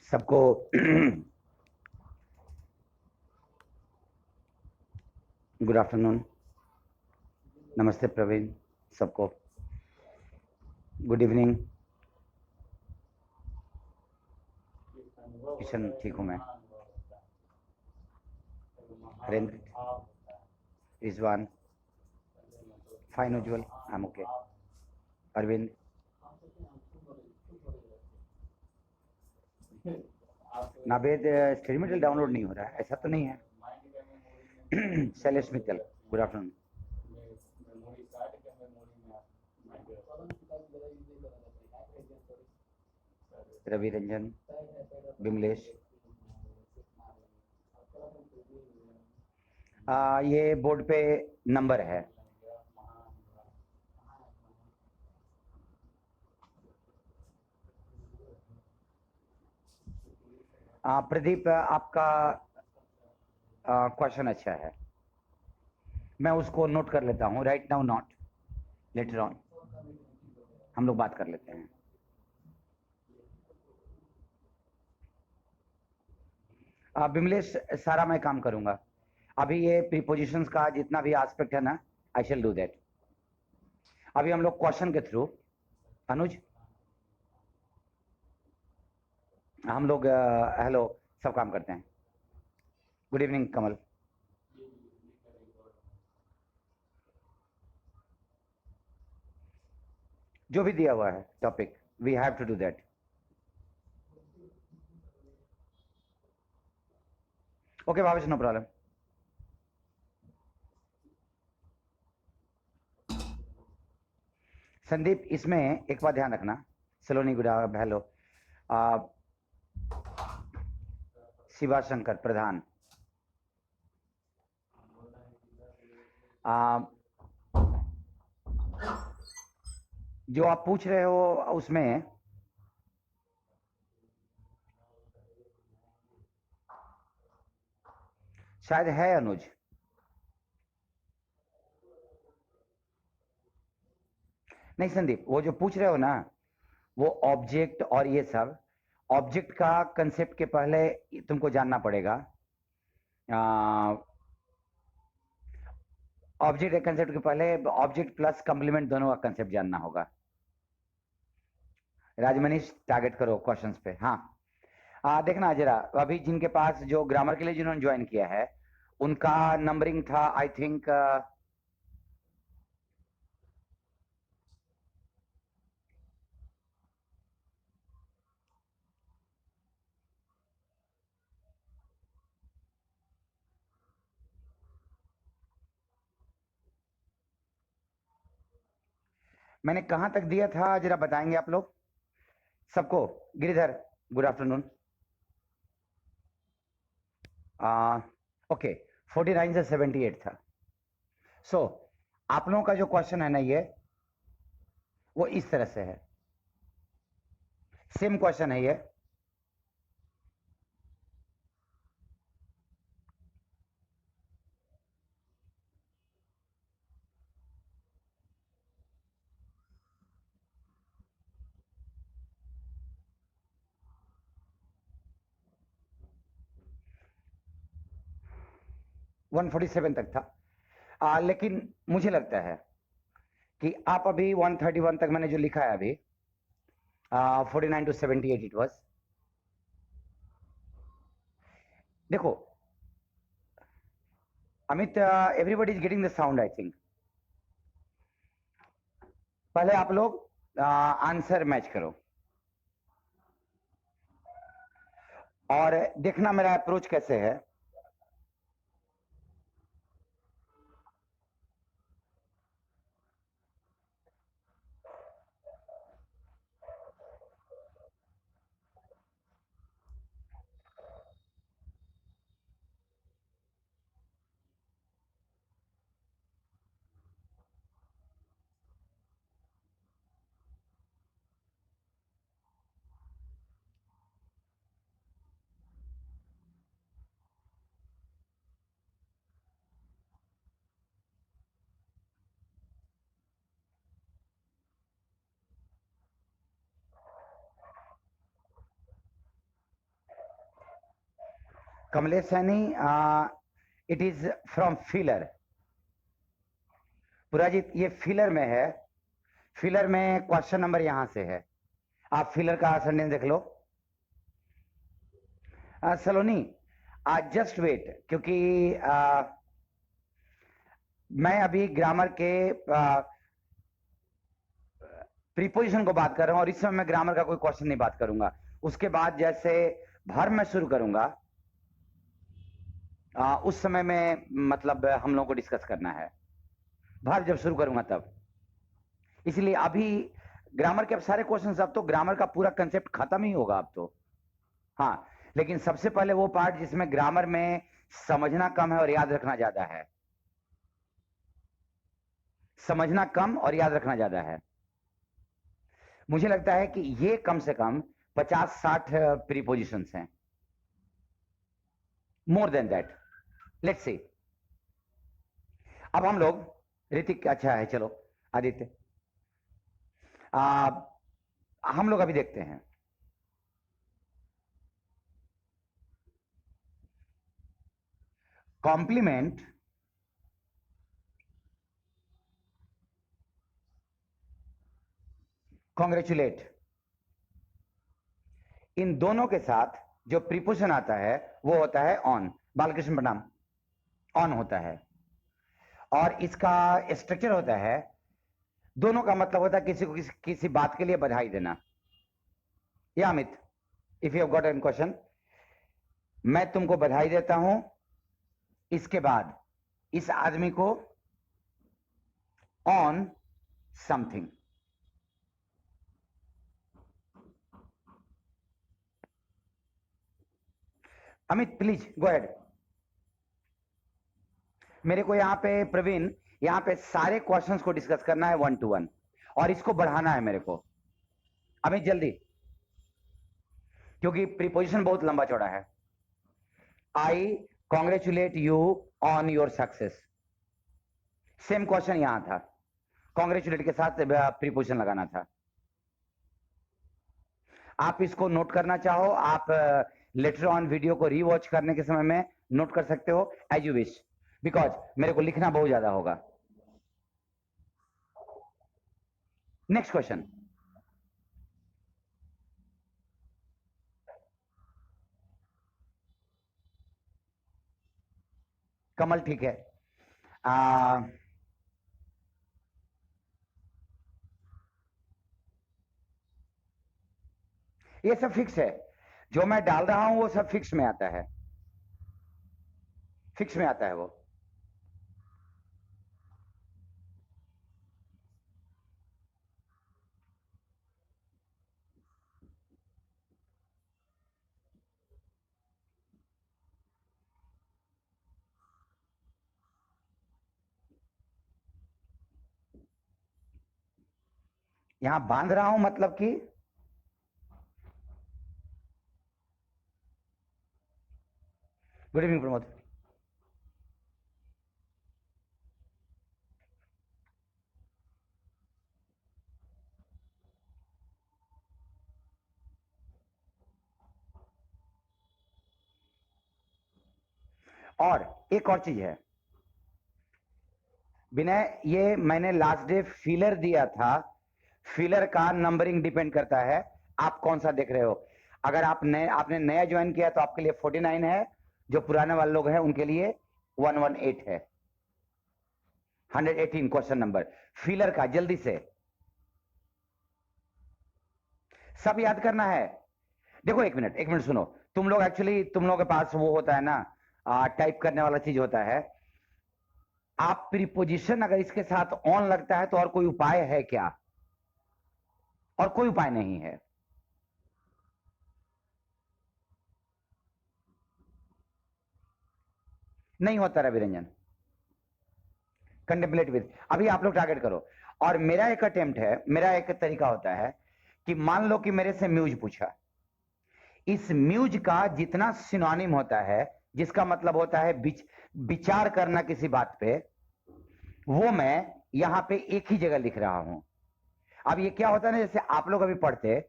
सबको good afternoon. नमस्ते प्रवीण, सबको गुड इवनिंग। किशन ठीक हूँ मैं। Harendra, Rizwan, fine Ujjwal, I am okay. Arvind, Naved study material download नहीं हो रहा है, ऐसा तो नहीं है। Shailesh Mittal, good afternoon. रवि रंजन, बिमलेश, ये बोर्ड पे नंबर है। प्रदीप, आपका क्वेश्चन अच्छा है, मैं उसको नोट कर लेता हूँ। Right now not, later on हम लोग बात कर लेते हैं। बिमलेश, सारा मैं काम करूंगा। अभी ये प्रीपोजिशंस का जितना भी एस्पेक्ट है ना, आई शैल डू दैट। अभी हम लोग क्वेश्चन के थ्रू, अनुज, हम लोग हेलो सब काम करते हैं। Good evening Kamal. जो भी दिया हुआ है topic, we have to do that. Okay Bhavesh, no problem. Sandeep, इसमें एक बात ध्यान रखना। Saloni, good hello. शिवा शंकर प्रधान, जो आप पूछ रहे हो उसमें शायद है अनुज। नहीं संदीप, वो जो पूछ रहे हो ना, वो ऑब्जेक्ट और ये सब, ऑब्जेक्ट का कंसेप्ट के पहले तुमको जानना पड़ेगा। ऑब्जेक्ट कंसेप्ट के पहले ऑब्जेक्ट प्लस कंप्लीमेंट दोनों का कंसेप्ट जानना होगा। राजमनीष, टारगेट करो क्वेश्चंस पे। हाँ, देखना जरा, अभी जिनके पास जो ग्रामर के लिए जिन्होंने ज्वाइन किया है, उनका नंबरिंग था आई थिंक मैंने कहां तक दिया था, जरा बताएंगे आप लोग सबको। Giridhar, good afternoon. ओके, 49 से 78 था। सो आप लोगों का जो क्वेश्चन है ना, ये वो इस तरह से है, सेम क्वेश्चन है ये। वन 47 तक था। लेकिन मुझे लगता है कि आप अभी 131 तक मैंने जो लिखा है अभी, 49 to 78 इट वाज। देखो Amit, everybody is getting the sound I think. पहले आप लोग आंसर मैच करो और देखना मेरा अप्रोच कैसे है। Kamlesh Saini, it is from filler. Purajit, ये फिलर में है। फिलर में क्वेश्चन नंबर यहां से है, आप फिलर का सेंटेंस देख लो। सलोनी, जस्ट वेट, क्योंकि मैं अभी ग्रामर के प्रीपोजिशन को बात कर रहा हूं, और इस समय मैं ग्रामर का कोई क्वेश्चन नहीं बात करूंगा। उसके बाद जैसे वर्ब मैं शुरू करूंगा, उस समय में मतलब हम लोगों को डिस्कस करना है, वर्ब जब शुरू करूंगा तब। इसलिए अभी ग्रामर के अब सारे क्वेश्चन, अब तो ग्रामर का पूरा कंसेप्ट खत्म ही होगा अब तो। हाँ, लेकिन सबसे पहले वो पार्ट जिसमें ग्रामर में समझना कम है और याद रखना ज्यादा है। समझना कम और याद रखना ज्यादा है। मुझे लगता है कि ये कम से कम 50-60 प्रीपोजिशंस हैं, more than that. Let's see. अब हम लोग, ऋतिक अच्छा है, चलो आदित्य, हम लोग अभी देखते हैं। कॉम्प्लीमेंट, कॉन्ग्रेचुलेट, इन दोनों के साथ जो प्रीपोजिशन आता है वो होता है ऑन। बालकृष्ण प्रणाम। ऑन होता है, और इसका स्ट्रक्चर होता है, दोनों का मतलब होता है किसी को किसी बात के लिए बधाई देना। या Amit, if you have got an question, मैं तुमको बधाई देता हूं, इसके बाद इस आदमी को on something. Amit please go ahead. मेरे को यहाँ पे प्रवीण, यहाँ पे सारे क्वेश्चंस को डिस्कस करना है 1 to 1, और इसको बढ़ाना है मेरे को। अमित जल्दी, क्योंकि प्रीपोजिशन बहुत लंबा चौड़ा है। I congratulate you on your success. Same question यहां था, कॉन्ग्रेचुलेट के साथ प्रीपोजिशन लगाना था। आप इसको नोट करना चाहो, आप लेटर ऑन वीडियो को रीवॉच करने के समय में नोट कर सकते हो, एज यू विश, बिकॉज मेरे को लिखना बहुत ज्यादा होगा। Next question. कमल ठीक है। ये सब फिक्स है, जो मैं डाल रहा हूं वो सब फिक्स में आता है, फिक्स में आता है वो। यहां बांध रहा हूं मतलब कि गुड इवनिंग प्रमोद। और एक और चीज है विनय, ये मैंने लास्ट डे फिलर दिया था, फिलर का नंबरिंग डिपेंड करता है आप कौन सा देख रहे हो। अगर आपने नया ज्वाइन किया तो आपके लिए 49 है, जो पुराने वाले लोग हैं उनके लिए 118 है। 118 क्वेश्चन नंबर फिलर का, जल्दी से सब याद करना है। देखो एक मिनट सुनो, तुम लोग एक्चुअली, तुम लोगों के पास वो होता है ना, टाइप करने वाला चीज होता है। आप प्रीपोजिशन अगर इसके साथ ऑन लगता है तो और कोई उपाय है क्या? और कोई उपाय नहीं है। नहीं होता रवि रंजन, कंटेम्पलेट विद। अभी आप लोग टारगेट करो, और मेरा एक अटेम्प्ट है, मेरा एक तरीका होता है कि मान लो कि मेरे से म्यूज पूछा, इस म्यूज का जितना सिनोनिम होता है, जिसका मतलब होता है विचार करना किसी बात पे, वो मैं यहां पे एक ही जगह लिख रहा हूं। अब ये क्या होता है ना, जैसे आप लोग अभी पढ़ते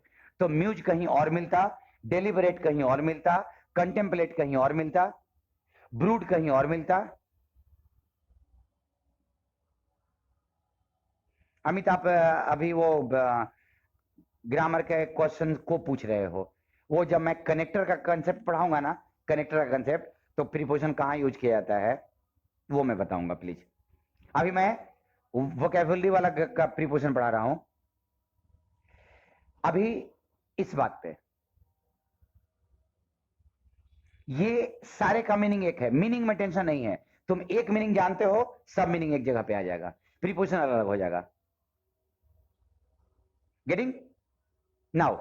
तो म्यूज कहीं और मिलता, डेलिबरेट कहीं और मिलता, कंटेम्पलेट कहीं और मिलता, ब्रूड कहीं और मिलता। अमित, आप अभी वो ग्रामर के क्वेश्चन को पूछ रहे हो, वो जब मैं कनेक्टर का कंसेप्ट पढ़ाऊंगा ना, कनेक्टर का कंसेप्ट, तो प्रीपोजिशन कहाँ यूज किया जाता है वो मैं बताऊंगा प्लीज। अभी मैं वोकैबुलरी वाला का प्रीपोजिशन पढ़ा रहा हूं। अभी इस बात पे, ये सारे का मीनिंग एक है, मीनिंग में टेंशन नहीं है। तुम एक मीनिंग जानते हो, सब मीनिंग एक जगह पे आ जाएगा, प्रीपोजिशन अलग अलग हो जाएगा। Getting now?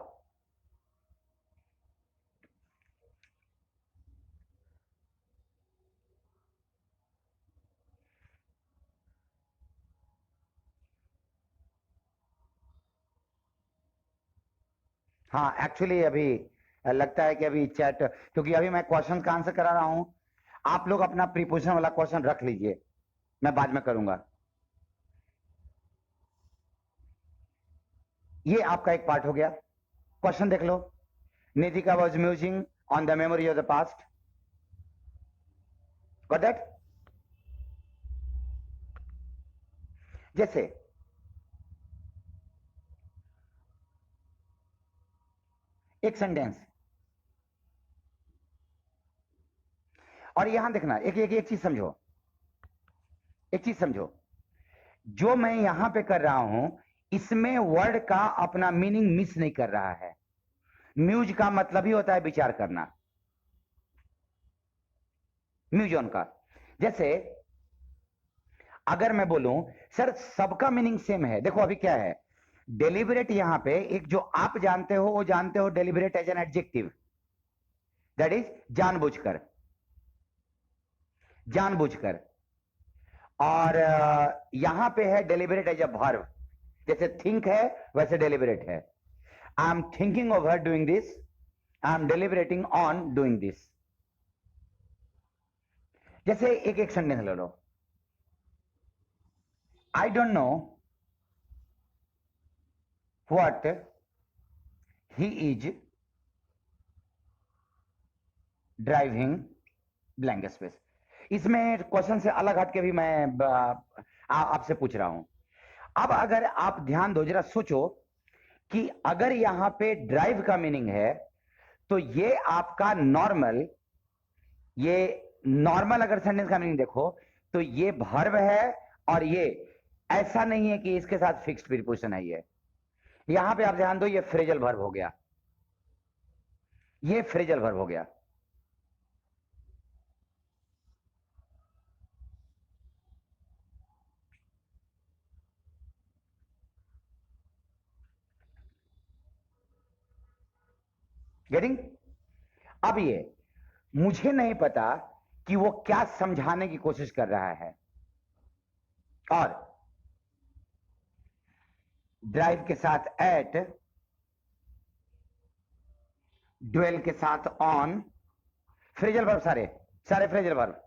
हाँ, एक्चुअली अभी लगता है कि अभी चैट, क्योंकि अभी मैं क्वेश्चन का आंसर करा रहा हूं। आप लोग अपना प्रीपोजिशन वाला क्वेश्चन रख लीजिए, मैं बाद में करूंगा। ये आपका एक पार्ट हो गया। क्वेश्चन देख लो। Nidhika was musing on the memory of the past. Got that? जैसे एक सेंटेंस, और यहां देखना, एक चीज समझो, एक चीज समझो। जो मैं यहां पे कर रहा हूं, इसमें वर्ड का अपना मीनिंग मिस नहीं कर रहा है। म्यूज का मतलब ही होता है विचार करना, म्यूजन का। जैसे अगर मैं बोलूं सर सबका मीनिंग सेम है, देखो अभी क्या है, डेलिबरेट यहां पे एक जो आप जानते हो, वो जानते हो deliberate as an adjective, that is जानबूझकर, जानबूझकर। और यहां पे है डेलिबरेट एज अ वर्ब, जैसे थिंक है वैसे डेलिबरेट है। I am thinking over doing this, I am deliberating on doing this. जैसे एक एक सेंटेंस ले लो। I don't know what he is driving blank space. इसमें क्वेश्चन से अलग हट के भी मैं आपसे पूछ रहा हूं। अब अगर आप ध्यान दो, जरा सोचो कि अगर यहां पे ड्राइव का मीनिंग है, तो ये आपका नॉर्मल, ये नॉर्मल अगर सेंटेंस का मीनिंग देखो, तो ये वर्ब है, और ये ऐसा नहीं है कि इसके साथ फिक्स्ड प्रीपोजिशन है। ये यहां पे आप ध्यान दो, ये फ्रेजल वर्ब हो गया, ये फ्रेजल वर्ब हो गया। गेटिंग? अब ये मुझे नहीं पता कि वो क्या समझाने की कोशिश कर रहा है। और ड्राइव के साथ एट, ड्वेल के साथ ऑन, फ्रेजल वर्ब, सारे सारे phrasal verb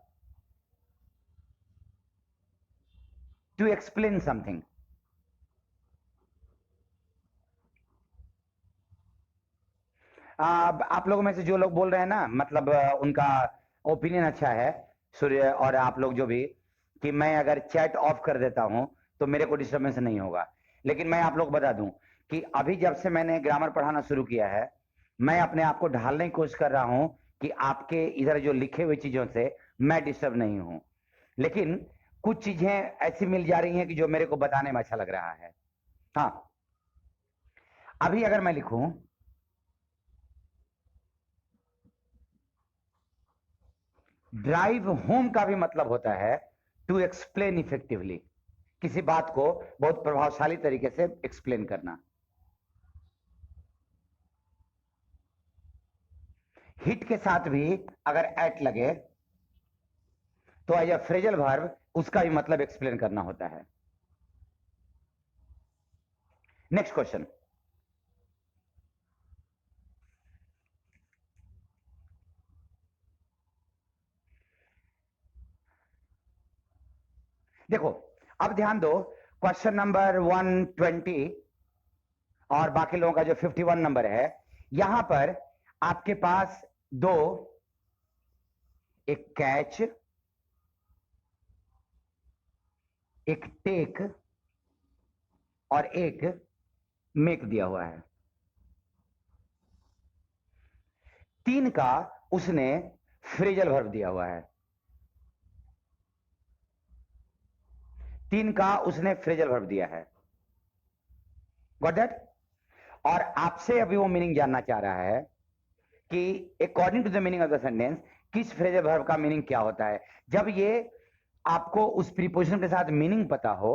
to explain something. आप लोगों में से जो लोग बोल रहे हैं ना, मतलब उनका ओपिनियन अच्छा है, सूर्य और आप लोग जो भी, कि मैं अगर चैट ऑफ कर देता हूं तो मेरे को डिस्टर्बेंस नहीं होगा। लेकिन मैं आप लोग बता दूं कि अभी जब से मैंने ग्रामर पढ़ाना शुरू किया है, मैं अपने आप को ढालने की कोशिश कर रहा हूं कि आपके इधर जो लिखे हुए चीजों से मैं डिस्टर्ब नहीं हूं। लेकिन कुछ चीजें ऐसी मिल जा रही हैं कि जो मेरे को बताने में अच्छा लग रहा है। हाँ, अभी अगर मैं लिखूं ड्राइव होम, का भी मतलब होता है टू एक्सप्लेन इफेक्टिवली, किसी बात को बहुत प्रभावशाली तरीके से एक्सप्लेन करना। हिट के साथ भी अगर एट लगे तो एज अ फ्रेजल वर्ब उसका भी मतलब एक्सप्लेन करना होता है। Next question. देखो अब ध्यान दो, क्वेश्चन नंबर 120 और बाकी लोगों का जो 51 नंबर है, यहां पर आपके पास दो एक कैच, एक टेक और एक मेक दिया हुआ है। 3 का उसने फ्रेजल वर्ब दिया हुआ है। 3 का उसने फ्रेजल वर्ब दिया है। Got that? और आपसे अभी वो मीनिंग जानना चाह रहा है कि according to the meaning of the sentence किस फ्रेजल वर्ब का मीनिंग क्या होता है। जब ये आपको उस प्रीपोजिशन के साथ मीनिंग पता हो,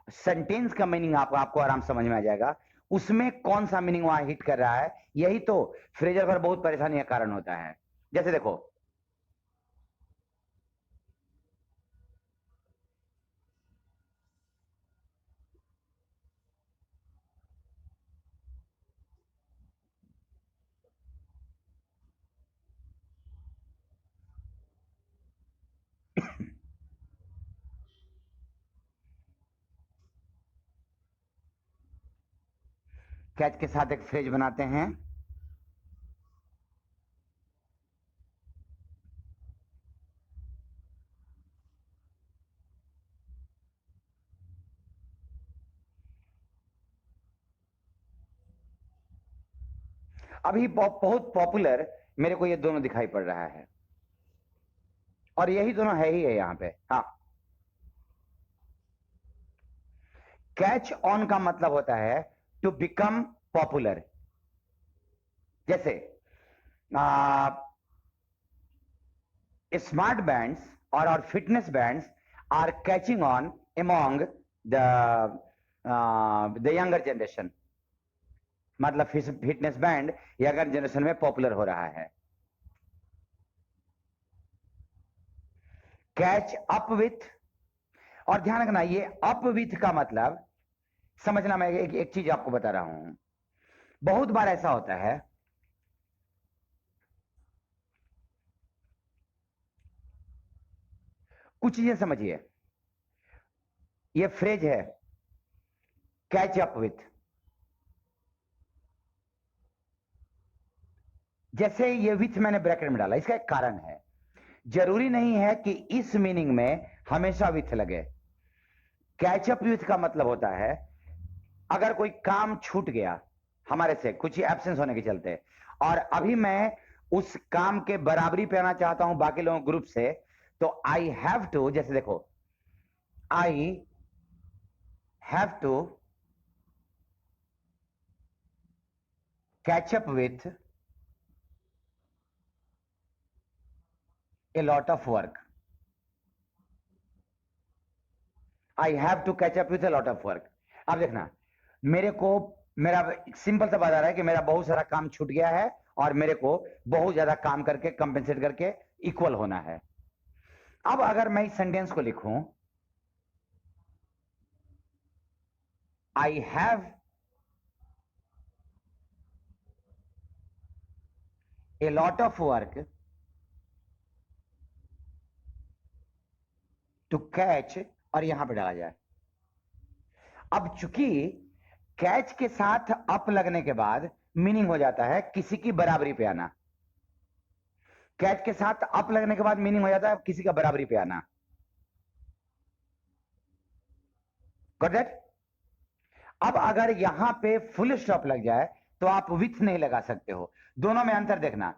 सेंटेंस का मीनिंग आपको आराम समझ में आ जाएगा, उसमें कौन सा मीनिंग वहां हिट कर रहा है। यही तो फ्रेजल वर्ब बहुत परेशानी का कारण होता है। जैसे देखो, कैच के साथ एक फ्रेज बनाते हैं। अभी बहुत पॉपुलर मेरे को ये दोनों दिखाई पड़ रहा है, और यही दोनों है ही है यहां पे। हाँ, कैच ऑन का मतलब होता है टू बिकम पॉपुलर। जैसे स्मार्ट बैंड्स और fitness bands are catching on among the younger generation. मतलब फिटनेस बैंड यंगर जनरेशन में पॉपुलर हो रहा है। कैच अप विथ, और ध्यान रखना ये अप विथ का मतलब समझना, मैं एक चीज आपको बता रहा हूं। बहुत बार ऐसा होता है, कुछ चीजें समझिए। ये फ्रेज है कैच अप विथ, जैसे ये विथ मैंने ब्रैकेट में डाला, इसका एक कारण है। जरूरी नहीं है कि इस मीनिंग में हमेशा विथ लगे। कैचअप विथ का मतलब होता है अगर कोई काम छूट गया हमारे से कुछ एब्सेंस होने के चलते, और अभी मैं उस काम के बराबरी पे आना चाहता हूं बाकी लोगों ग्रुप से, तो आई हैव टू, जैसे देखो, I have to catch up with a lot of work. I have to catch up with a lot of work. अब देखना, मेरे को, मेरा सिंपल सा बात आ रहा है कि मेरा बहुत सारा काम छूट गया है और मेरे को बहुत ज्यादा काम करके कंपेंसेट करके इक्वल होना है। अब अगर मैं इस सेंटेंस को लिखूं, I have a lot of work to catch, और यहां पे डाला जाए। अब चूंकि कैच के साथ अप लगने के बाद मीनिंग हो जाता है किसी की बराबरी पे आना। कैच के साथ अप लगने के बाद मीनिंग हो जाता है किसी का बराबरी पे आना। Got that? अब अगर यहां पे फुल स्टॉप लग जाए तो आप विथ नहीं लगा सकते हो। दोनों में अंतर देखना,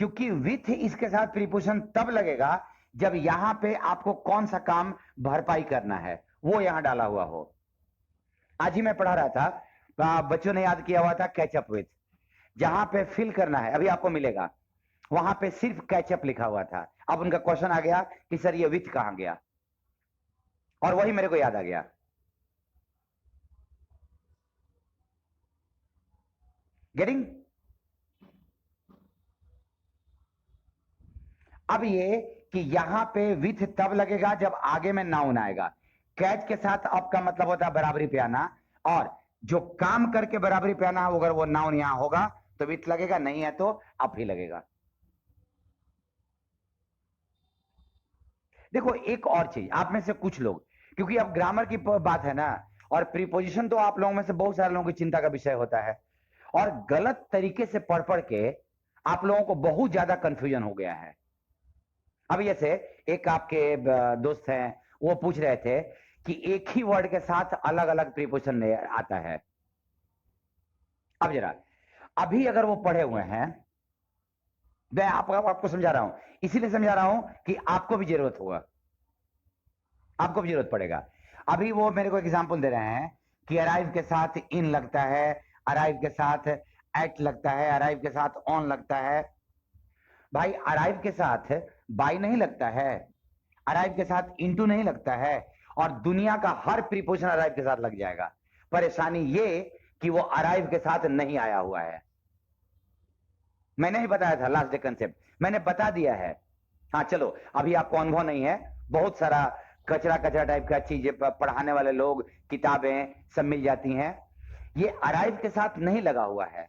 क्योंकि विथ इसके साथ प्रीपोजिशन तब लगेगा जब यहां पे आपको कौन सा काम भरपाई करना है वो यहां डाला हुआ हो। आज ही मैं पढ़ा रहा था, बच्चों ने याद किया हुआ था कैचअप विथ। जहां पे फिल करना है अभी आपको मिलेगा, वहां पे सिर्फ कैचअप लिखा हुआ था। अब उनका क्वेश्चन आ गया कि सर ये विथ कहां गया, और वही मेरे को याद आ गया। गेटिंग? अब ये कि यहां पे विथ तब लगेगा जब आगे में नाउन आएगा। कैच के साथ अप का मतलब होता है बराबरी पे आना, और जो काम करके बराबरी पे आना अगर वो नाउन यहां होगा तो विथ लगेगा, नहीं है तो अप ही लगेगा। देखो एक और चीज, आप में से कुछ लोग, क्योंकि अब ग्रामर की बात है ना, और प्रीपोजिशन तो आप लोगों में से बहुत सारे लोगों की चिंता का विषय होता है, और गलत तरीके से पढ़ पढ़ के आप लोगों को बहुत ज्यादा कंफ्यूजन हो गया है। अभी जैसे एक आपके दोस्त हैं, वो पूछ रहे थे कि एक ही वर्ड के साथ अलग अलग प्रीपोजिशन आता है। अब जरा, अभी अगर वो पढ़े हुए हैं, मैं आपको समझा रहा हूं, इसीलिए समझा रहा हूं कि आपको भी जरूरत होगा, आपको भी जरूरत पड़ेगा। अभी वो मेरे को एग्जांपल दे रहे हैं कि अराइव के साथ इन लगता है, अराइव के साथ एट लगता है, अराइव के साथ ऑन लगता है। भाई अराइव के साथ बाई नहीं लगता है, अराइव के साथ इनटू नहीं लगता है, और दुनिया का हर प्रीपोजिशन अराइव के साथ लग जाएगा। परेशानी ये कि वो अराइव के साथ नहीं आया हुआ है। मैंने ही बताया था लास्ट डे कंसेप्ट, मैंने बता दिया है। हाँ चलो, अभी आपको अनुभव नहीं है, बहुत सारा कचरा कचरा टाइप का चीजें पढ़ाने वाले लोग, किताबें सब मिल जाती हैं, ये अराइव के साथ नहीं लगा हुआ है।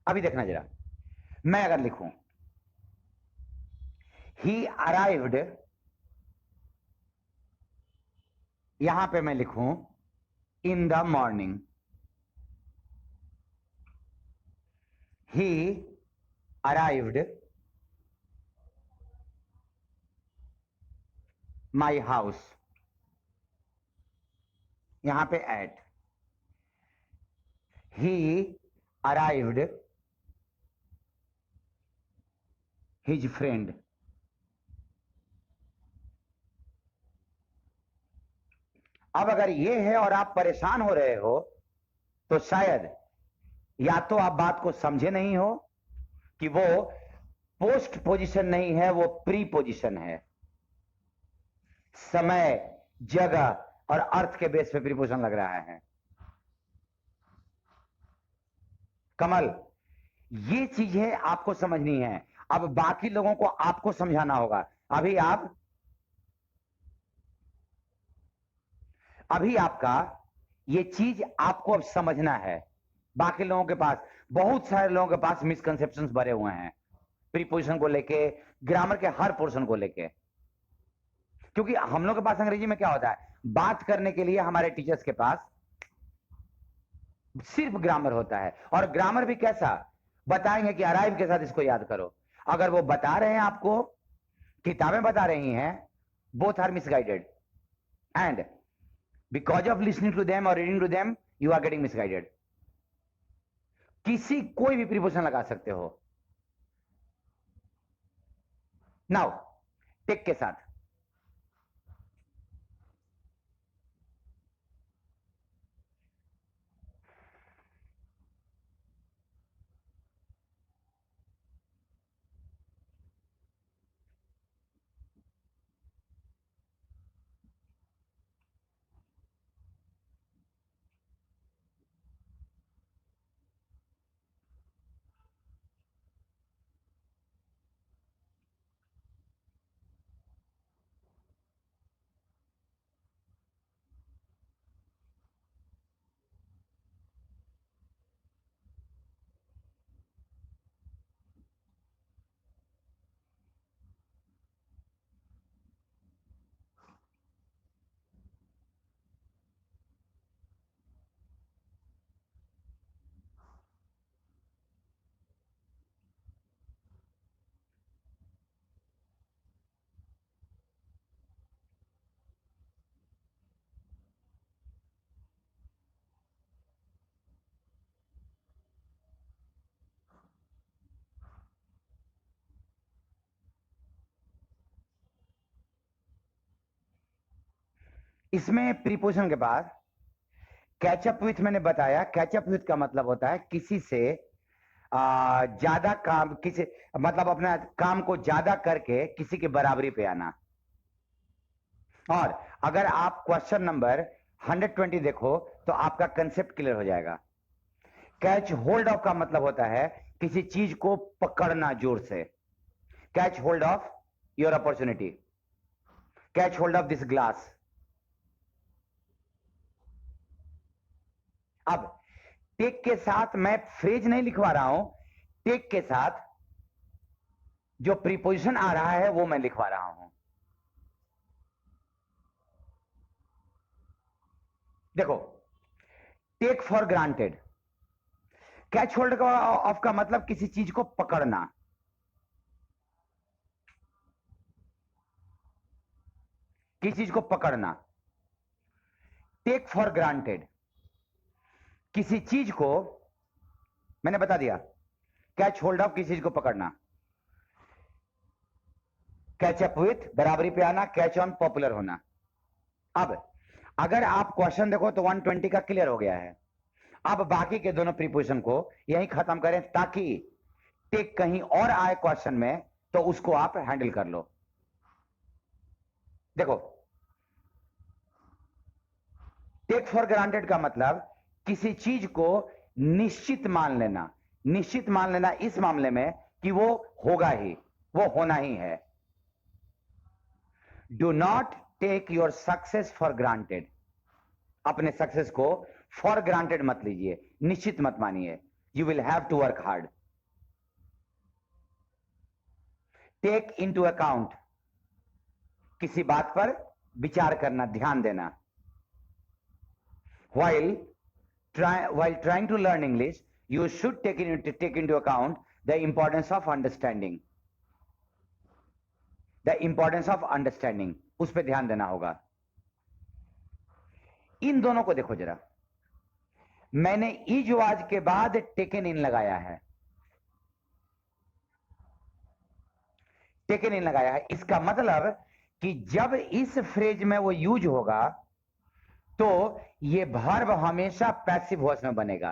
अभी देखना जरा, मैं अगर लिखूं ही अराइव्ड, यहां पे मैं लिखूं in the morning, he arrived my house, यहां पे at, he arrived his friend. अब अगर ये है और आप परेशान हो रहे हो, तो शायद या तो आप बात को समझे नहीं हो कि वो पोस्ट पोजीशन नहीं है, वो प्री पोजीशन है। समय, जगह और अर्थ के बेस पे प्रीपोजिशन लग रहा है। कमल, ये चीजें आपको समझनी है, अब बाकी लोगों को आपको समझाना होगा। अभी आपका ये चीज आपको अब समझना है। बाकी लोगों के पास, बहुत सारे लोगों के पास मिसकंसेप्शंस भरे हुए हैं प्रीपोजिशन को लेके, ग्रामर के हर पोर्शन को लेके। क्योंकि हम लोग के पास अंग्रेजी में क्या होता है, बात करने के लिए हमारे टीचर्स के पास सिर्फ ग्रामर होता है, और ग्रामर भी कैसा बताएंगे कि अराइव के साथ इसको याद करो। अगर वो बता रहे हैं आपको, किताबें बता रही हैं, both are misguided, and because of listening to them और reading to them you are getting misguided. किसी कोई भी प्रीपोजिशन लगा सकते हो। नाउ टेक के साथ, इसमें प्रीपोजिशन के बाद कैचअप विथ, मैंने बताया कैचअप विथ का मतलब होता है किसी से ज्यादा काम, किसी मतलब अपना काम को ज्यादा करके किसी की बराबरी पे आना। और अगर आप क्वेश्चन नंबर 120 देखो तो आपका कंसेप्ट क्लियर हो जाएगा। कैच होल्ड ऑफ का मतलब होता है किसी चीज को पकड़ना जोर से। Catch hold of your opportunity, catch hold of this glass. अब टेक के साथ मैं फ्रेज नहीं लिखवा रहा हूं, टेक के साथ जो प्रीपोजिशन आ रहा है वो मैं लिखवा रहा हूं। देखो, take for granted, catch hold of का मतलब किसी चीज को पकड़ना। किसी चीज को पकड़ना। टेक फॉर ग्रांटेड, किसी चीज को, मैंने बता दिया, कैच होल्ड ऑफ, किसी चीज को पकड़ना। कैच अप विथ, बराबरी पे आना। कैच ऑन, पॉपुलर होना। अब अगर आप क्वेश्चन देखो तो 120 का क्लियर हो गया है। अब बाकी के दोनों प्रीपोजिशन को यहीं खत्म करें ताकि टेक कहीं और आए क्वेश्चन में तो उसको आप हैंडल कर लो। देखो, टेक फॉर ग्रांटेड का मतलब किसी चीज को निश्चित मान लेना। निश्चित मान लेना इस मामले में कि वो होगा ही, वो होना ही है। Do not take your success for granted, अपने सक्सेस को फॉर ग्रांटेड मत लीजिए, निश्चित मत मानिए। You will have to work hard. Take into account, किसी बात पर विचार करना, ध्यान देना। while trying to learn English, you should take into account the importance of understanding. The importance of understanding, उस पर ध्यान देना होगा। इन दोनों को देखो जरा, मैंने इज वाज के बाद टेकन इन लगाया है। टेकन इन लगाया है, इसका मतलब कि जब इस फ्रेज में वो यूज होगा तो ये वर्ब हमेशा पैसिव वॉइस में बनेगा।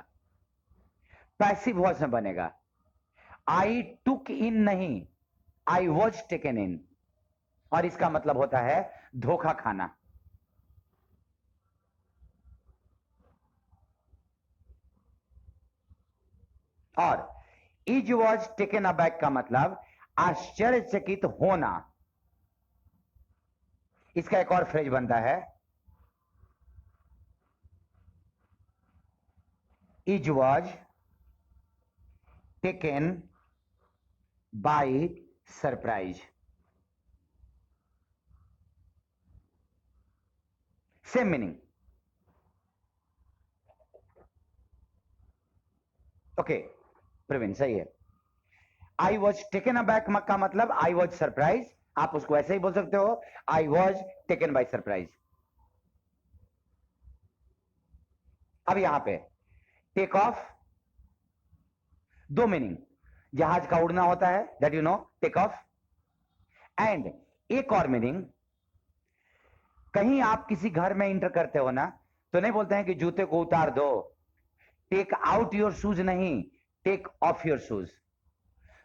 पैसिव वॉइस में बनेगा। आई टुक इन नहीं, आई वॉज टेकन इन। और इसका मतलब होता है धोखा खाना। और इज वॉज टेकन अबैक का मतलब आश्चर्यचकित होना। इसका एक और फ्रेज बनता है, is was taken by surprise. Same meaning. Okay Praveen, सही है। आई वॉज टेकन अबैक का मतलब आई वॉज सरप्राइज। आप उसको ऐसे ही बोल सकते हो, I was taken by surprise. अब यहां पे टेक ऑफ, दो मीनिंग। जहाज का उड़ना होता है, that you know, take off. And एक और मीनिंग, कहीं आप किसी घर में इंटर करते हो ना तो नहीं बोलते हैं कि जूते को उतार दो। टेक आउट योर शूज नहीं, टेक ऑफ योर शूज।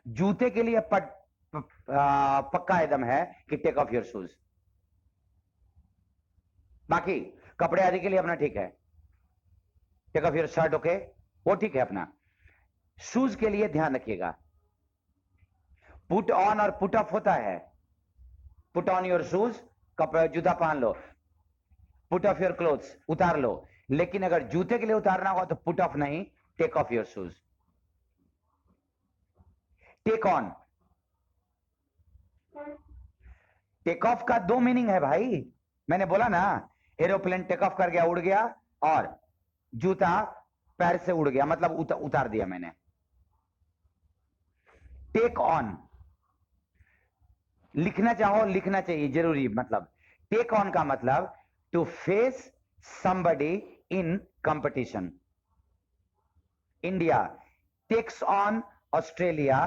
जूते के लिए पक्का एकदम है कि टेक ऑफ योर शूज। बाकी कपड़े आदि के लिए अपना ठीक है, take off your shirt, okay, वो ठीक है अपना। शूज के लिए ध्यान रखिएगा, पुट ऑन और पुट ऑफ होता है। पुट ऑन योर शूज, कपड़ा जूता पहन लो। पुट ऑफ योर क्लोथ्स, उतार लो। लेकिन अगर जूते के लिए उतारना हो तो पुट ऑफ नहीं, take off your shoes. Take on, take off का दो मीनिंग है भाई। मैंने बोला ना, एरोप्लेन टेक ऑफ कर गया, उड़ गया, और जूता पैर से उड़ गया, मतलब उतार दिया मैंने। टेक ऑन, लिखना चाहो लिखना चाहिए, जरूरी। मतलब टेक ऑन का मतलब to face somebody in competition. India takes on Australia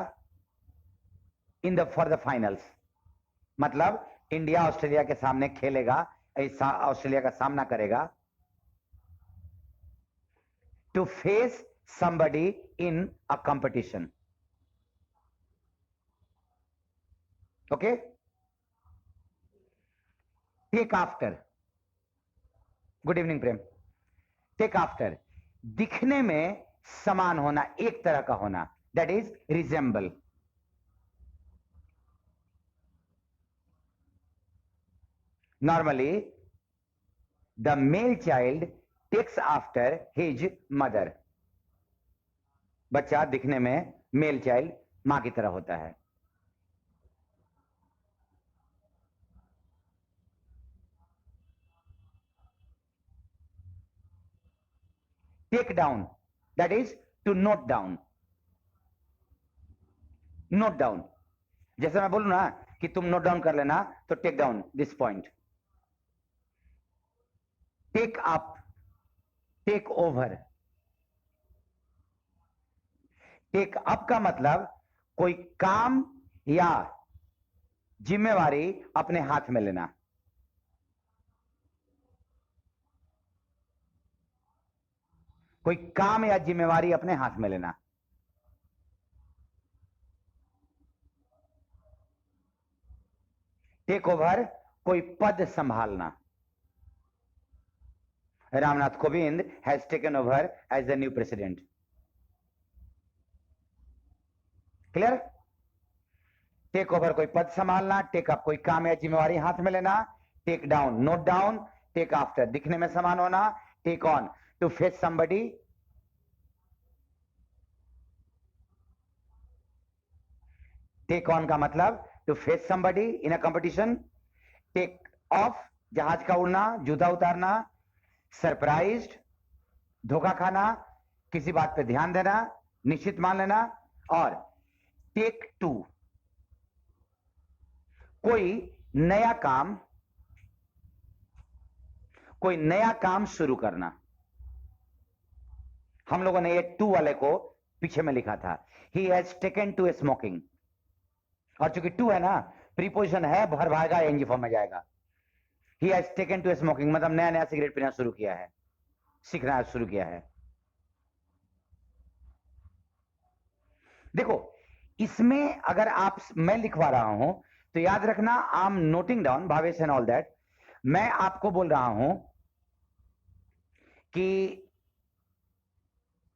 for the finals. मतलब इंडिया ऑस्ट्रेलिया के सामने खेलेगा, ऑस्ट्रेलिया का सामना करेगा। To face somebody in a competition. Okay? Take after. Good evening Prem. Take after, दिखने में समान होना, एक तरह का होना, that is resemble. Normally the male child takes after his mother. बच्चा दिखने में मेल चाइल्ड मां की तरह होता है। Take down, that is to note down. Note down, जैसे मैं बोलूं ना कि तुम नोट डाउन कर लेना, तो take down this point. Take up, take over. Take up का मतलब कोई काम या जिम्मेवारी अपने हाथ में लेना। कोई काम या जिम्मेवारी अपने हाथ में लेना। टेक ओवर, कोई पद संभालना। Ramnath Kovind has taken over as the new president. Clear? Take over कोई पद संभालना, टेक अप कोई काम या जिम्मेवारी हाथ में लेना, take down note down, take after दिखने में समान होना, take on to face somebody. Take on का मतलब to face somebody in a competition. Take off जहाज का उड़ना, जूता उतारना। सरप्राइज्ड धोखा खाना, किसी बात पे ध्यान देना, निश्चित मान लेना। और टेक टू कोई नया काम शुरू करना। हम लोगों ने ये टू वाले को पीछे में लिखा था, he has taken to smoking. और चूंकि टू है ना, प्रीपोजिशन है, भर भागा एनजी फॉर्म में जाएगा। He has taken to smoking मतलब नया नया सिगरेट पीना शुरू किया है, सीखना शुरू किया है। देखो इसमें अगर मैं लिखवा रहा हूं तो याद रखना, I am noting down Bhavesh and all that. मैं आपको बोल रहा हूं कि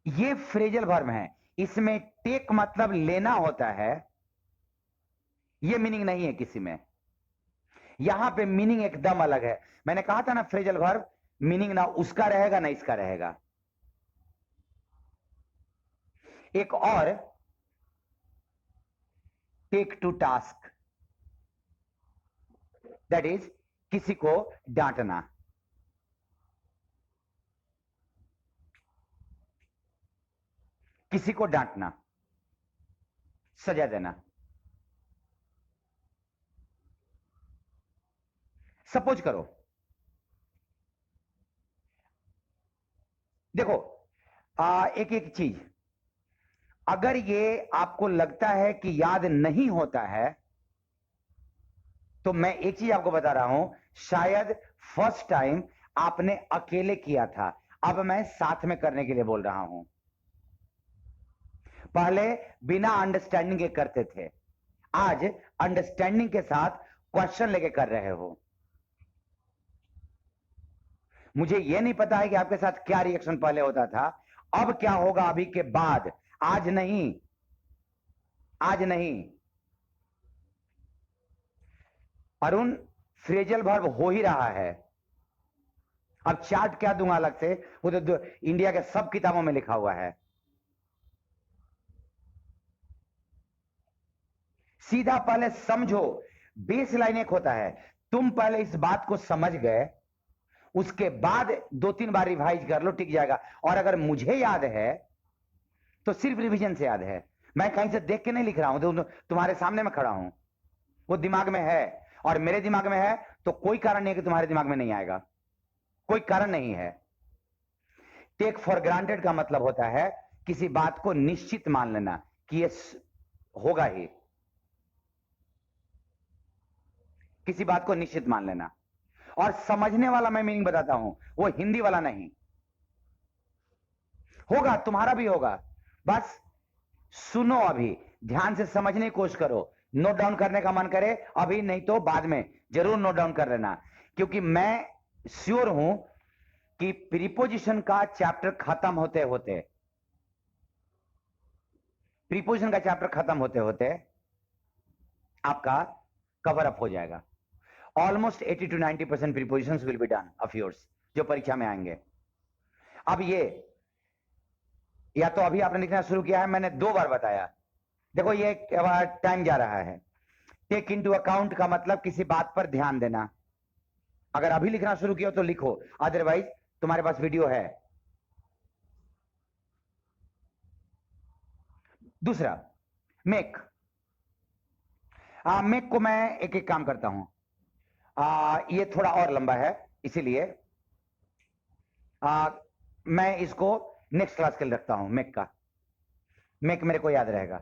ये फ्रेजल वर्ब है, इसमें टेक मतलब लेना होता है, ये मीनिंग नहीं है किसी में। यहां पे मीनिंग एकदम अलग है। मैंने कहा था ना फ्रेजल वर्ब मीनिंग ना उसका रहेगा ना इसका रहेगा। एक और take to task, that is किसी को डांटना। किसी को डांटना, सजा देना। सपोज करो, देखो एक एक चीज, अगर ये आपको लगता है कि याद नहीं होता है तो मैं एक चीज आपको बता रहा हूं, शायद फर्स्ट टाइम आपने अकेले किया था, अब मैं साथ में करने के लिए बोल रहा हूं। पहले बिना अंडरस्टैंडिंग के करते थे, आज अंडरस्टैंडिंग के साथ क्वेश्चन लेके कर रहे हो। मुझे यह नहीं पता है कि आपके साथ क्या रिएक्शन पहले होता था, अब क्या होगा अभी के बाद। आज नहीं, आज नहीं। अरुण फ्रेजल वर्ब हो ही रहा है। अब चार्ट क्या दूंगा अलग से, वो तो इंडिया के सब किताबों में लिखा हुआ है। सीधा पहले समझो, बेस लाइन एक होता है, तुम पहले इस बात को समझ गए, उसके बाद 2-3 बार रिवाइज कर लो, टिक जाएगा। और अगर मुझे याद है तो सिर्फ रिवीजन से याद है, मैं कहीं से देख के नहीं लिख रहा हूं, तो तुम्हारे सामने में खड़ा हूं, वो दिमाग में है। और मेरे दिमाग में है तो कोई कारण नहीं है कि तुम्हारे दिमाग में नहीं आएगा, कोई कारण नहीं है। टेक फॉर ग्रांटेड का मतलब होता है किसी बात को निश्चित मान लेना कि ये होगा ही, किसी बात को निश्चित मान लेना। और समझने वाला मैं मीनिंग बताता हूं, वो हिंदी वाला नहीं। होगा, तुम्हारा भी होगा, बस सुनो, अभी ध्यान से समझने की कोशिश करो। नोट डाउन करने का मन करे अभी, नहीं तो बाद में जरूर नोट डाउन कर लेना, क्योंकि मैं श्योर हूं कि प्रीपोजिशन का चैप्टर खत्म होते होते, प्रीपोजिशन का चैप्टर खत्म होते होते आपका कवर अप हो जाएगा। Almost 80 to 90% prepositions will be done of yours, जो परीक्षा में आएंगे। अब ये या तो अभी आपने लिखना शुरू किया है, मैंने 2 बार बताया। देखो ये टाइम जा रहा है। टेक इनटू अकाउंट का मतलब किसी बात पर ध्यान देना। अगर अभी लिखना शुरू किया तो लिखो, अदरवाइज तुम्हारे पास वीडियो है। दूसरा मेक, मेक को मैं एक एक काम करता हूं। ये थोड़ा और लंबा है, इसीलिए आ, मैं इसको नेक्स्ट क्लास के लिए रखता हूं, मेक का, मेक मेरे को याद रहेगा।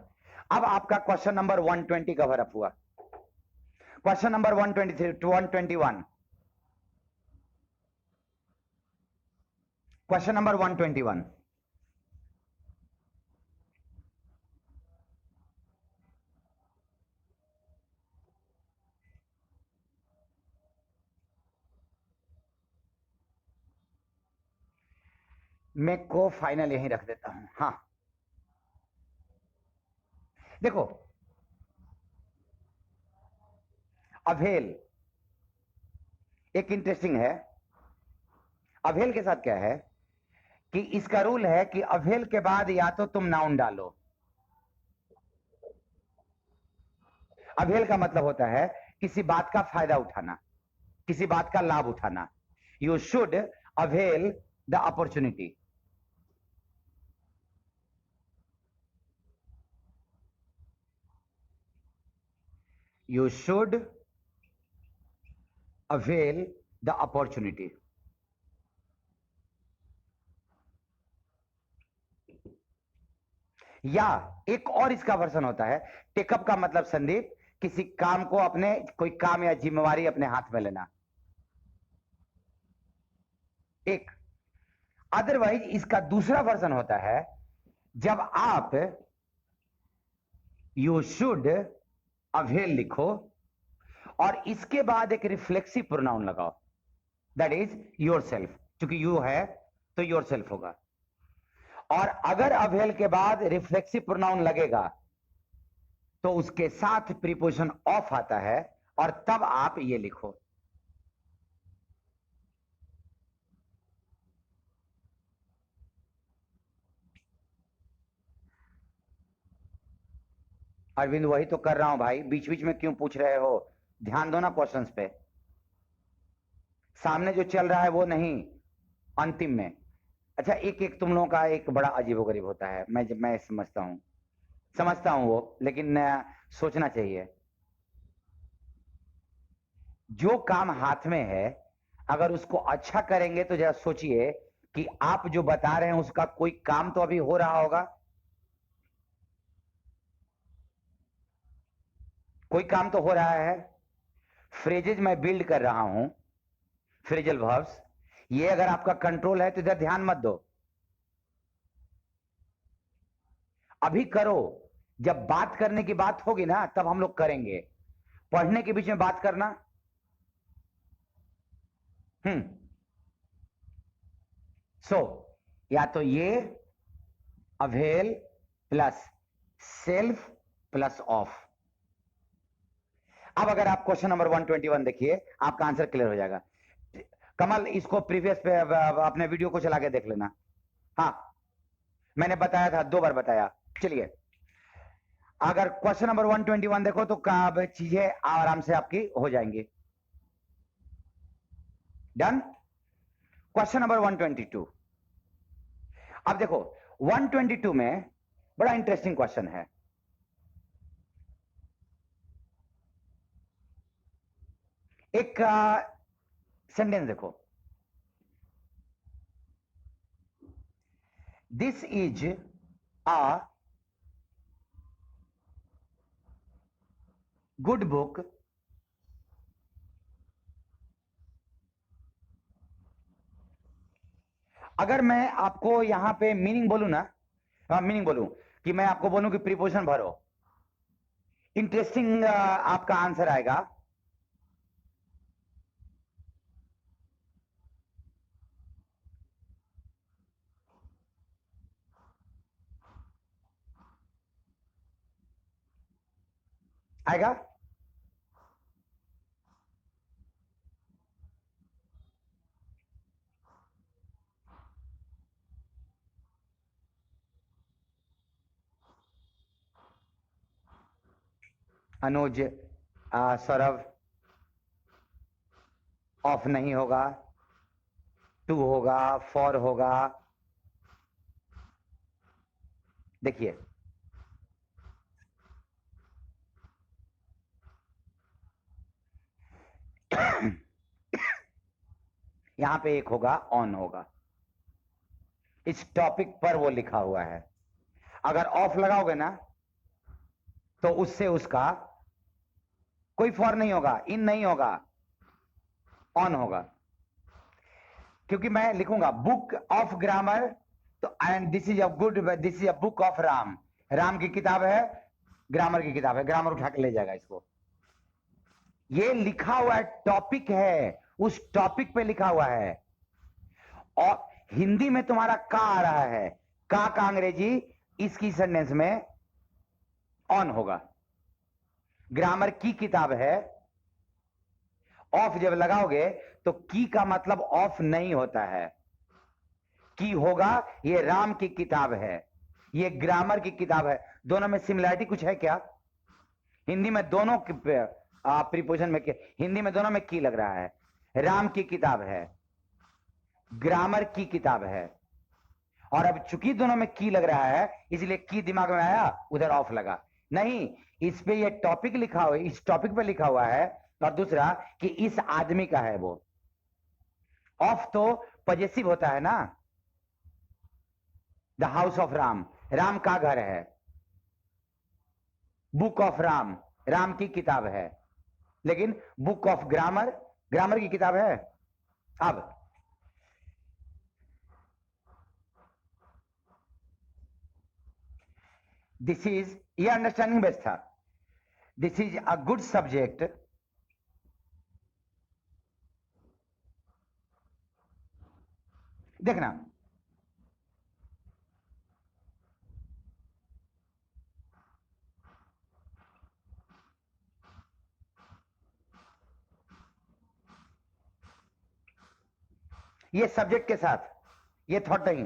अब आपका क्वेश्चन नंबर 120 कवर अप हुआ। Question number 123 to 121, question number 121। Make को फाइनल यहीं रख देता हूं। हाँ देखो, अवेल एक इंटरेस्टिंग है। अवेल के साथ क्या है कि इसका रूल है कि अवेल के बाद या तो तुम नाउन डालो। अवेल का मतलब होता है किसी बात का फायदा उठाना, किसी बात का लाभ उठाना। You should avail the opportunity. You should avail the opportunity. या एक और इसका वर्जन होता है, टेकअप का मतलब संदीप किसी काम को, अपने कोई काम या जिम्मेवारी अपने हाथ में लेना। एक अदरवाइज इसका दूसरा वर्जन होता है जब आप यू शुड अवेल लिखो और इसके बाद एक रिफ्लेक्सिव प्रोनाउन लगाओ, दैट इज योर सेल्फ। क्योंकि यू है तो योर सेल्फ होगा। और अगर अवेल के बाद रिफ्लेक्सिव प्रोनाउन लगेगा तो उसके साथ प्रीपोजिशन ऑफ आता है और तब आप ये लिखो। अरविंद वही तो कर रहा हूं भाई, बीच बीच में क्यों पूछ रहे हो? ध्यान दो ना क्वेश्चंस पे, सामने जो चल रहा है वो नहीं, अंतिम में। अच्छा, एक एक तुम लोगों का एक बड़ा अजीबोगरीब होता है, मैं समझता हूं वो, लेकिन सोचना चाहिए। जो काम हाथ में है अगर उसको अच्छा करेंगे तो जरा सोचिए कि आप जो बता रहे हैं उसका कोई काम तो अभी हो रहा होगा, कोई काम तो हो रहा है। फ्रेजेज मैं बिल्ड कर रहा हूं, फ्रेजल वर्ब्स, ये अगर आपका कंट्रोल है तो इधर ध्यान मत दो, अभी करो। जब बात करने की बात होगी ना तब हम लोग करेंगे, पढ़ने के बीच में बात करना। हम्म। सो या तो ये avail plus self plus of. अब अगर आप क्वेश्चन नंबर 121 देखिए, आपका आंसर क्लियर हो जाएगा। कमल इसको प्रीवियस पे अपने वीडियो को चला के देख लेना। हाँ मैंने बताया था, 2 बार बताया। चलिए, अगर क्वेश्चन नंबर 121 देखो तो चीजें आराम से आपकी हो जाएंगी। डन। Question number 122। अब देखो 122 में बड़ा इंटरेस्टिंग क्वेश्चन है। एक सेंटेंस देखो, this is a good book अगर मैं आपको यहां पे मीनिंग बोलूं ना, मीनिंग बोलूं कि मैं आपको बोलूं कि प्रीपोजिशन भरो, इंटरेस्टिंग आपका आंसर आएगा। आएगा अनुज, सौरभ, ऑफ नहीं होगा, टू होगा, फॉर होगा। देखिए यहां पे एक होगा, ऑन होगा। इस टॉपिक पर वो लिखा हुआ है। अगर ऑफ लगाओगे ना तो उससे उसका कोई फॉर नहीं होगा, इन नहीं होगा, ऑन होगा। क्योंकि मैं लिखूंगा बुक ऑफ ग्रामर, तो and this is a good, this is a book of Ram, Ram की किताब है, ग्रामर की किताब है, ग्रामर उठा के ले जाएगा इसको। ये लिखा हुआ है, टॉपिक है, उस टॉपिक पे लिखा हुआ है। और हिंदी में तुम्हारा का आ रहा है, का अंग्रेजी इसकी सेंटेंस में ऑन होगा। ग्रामर की किताब है, ऑफ जब लगाओगे तो की का मतलब ऑफ नहीं होता है, की होगा ये राम की किताब है, ये ग्रामर की किताब है। दोनों में सिमिलरिटी कुछ है क्या? हिंदी में दोनों प्रीपोजिशन में, हिंदी में दोनों में की लग रहा है। राम की किताब है, ग्रामर की किताब है, और अब चूंकि दोनों में की लग रहा है इसलिए की दिमाग में आया, उधर ऑफ लगा। नहीं, इस पे ये टॉपिक लिखा हुआ है, इस टॉपिक पे लिखा हुआ है, और दूसरा कि इस आदमी का है वो। ऑफ तो पॉजेसिव होता है ना, the house of Ram, Ram का घर है। बुक ऑफ राम, राम की किताब है। लेकिन बुक ऑफ ग्रामर, ग्रामर की किताब है। अब दिस इज, ये अंडरस्टैंडिंग बेस्ट था। This is a good subject देखना, ये सब्जेक्ट के साथ ये थॉट नहीं,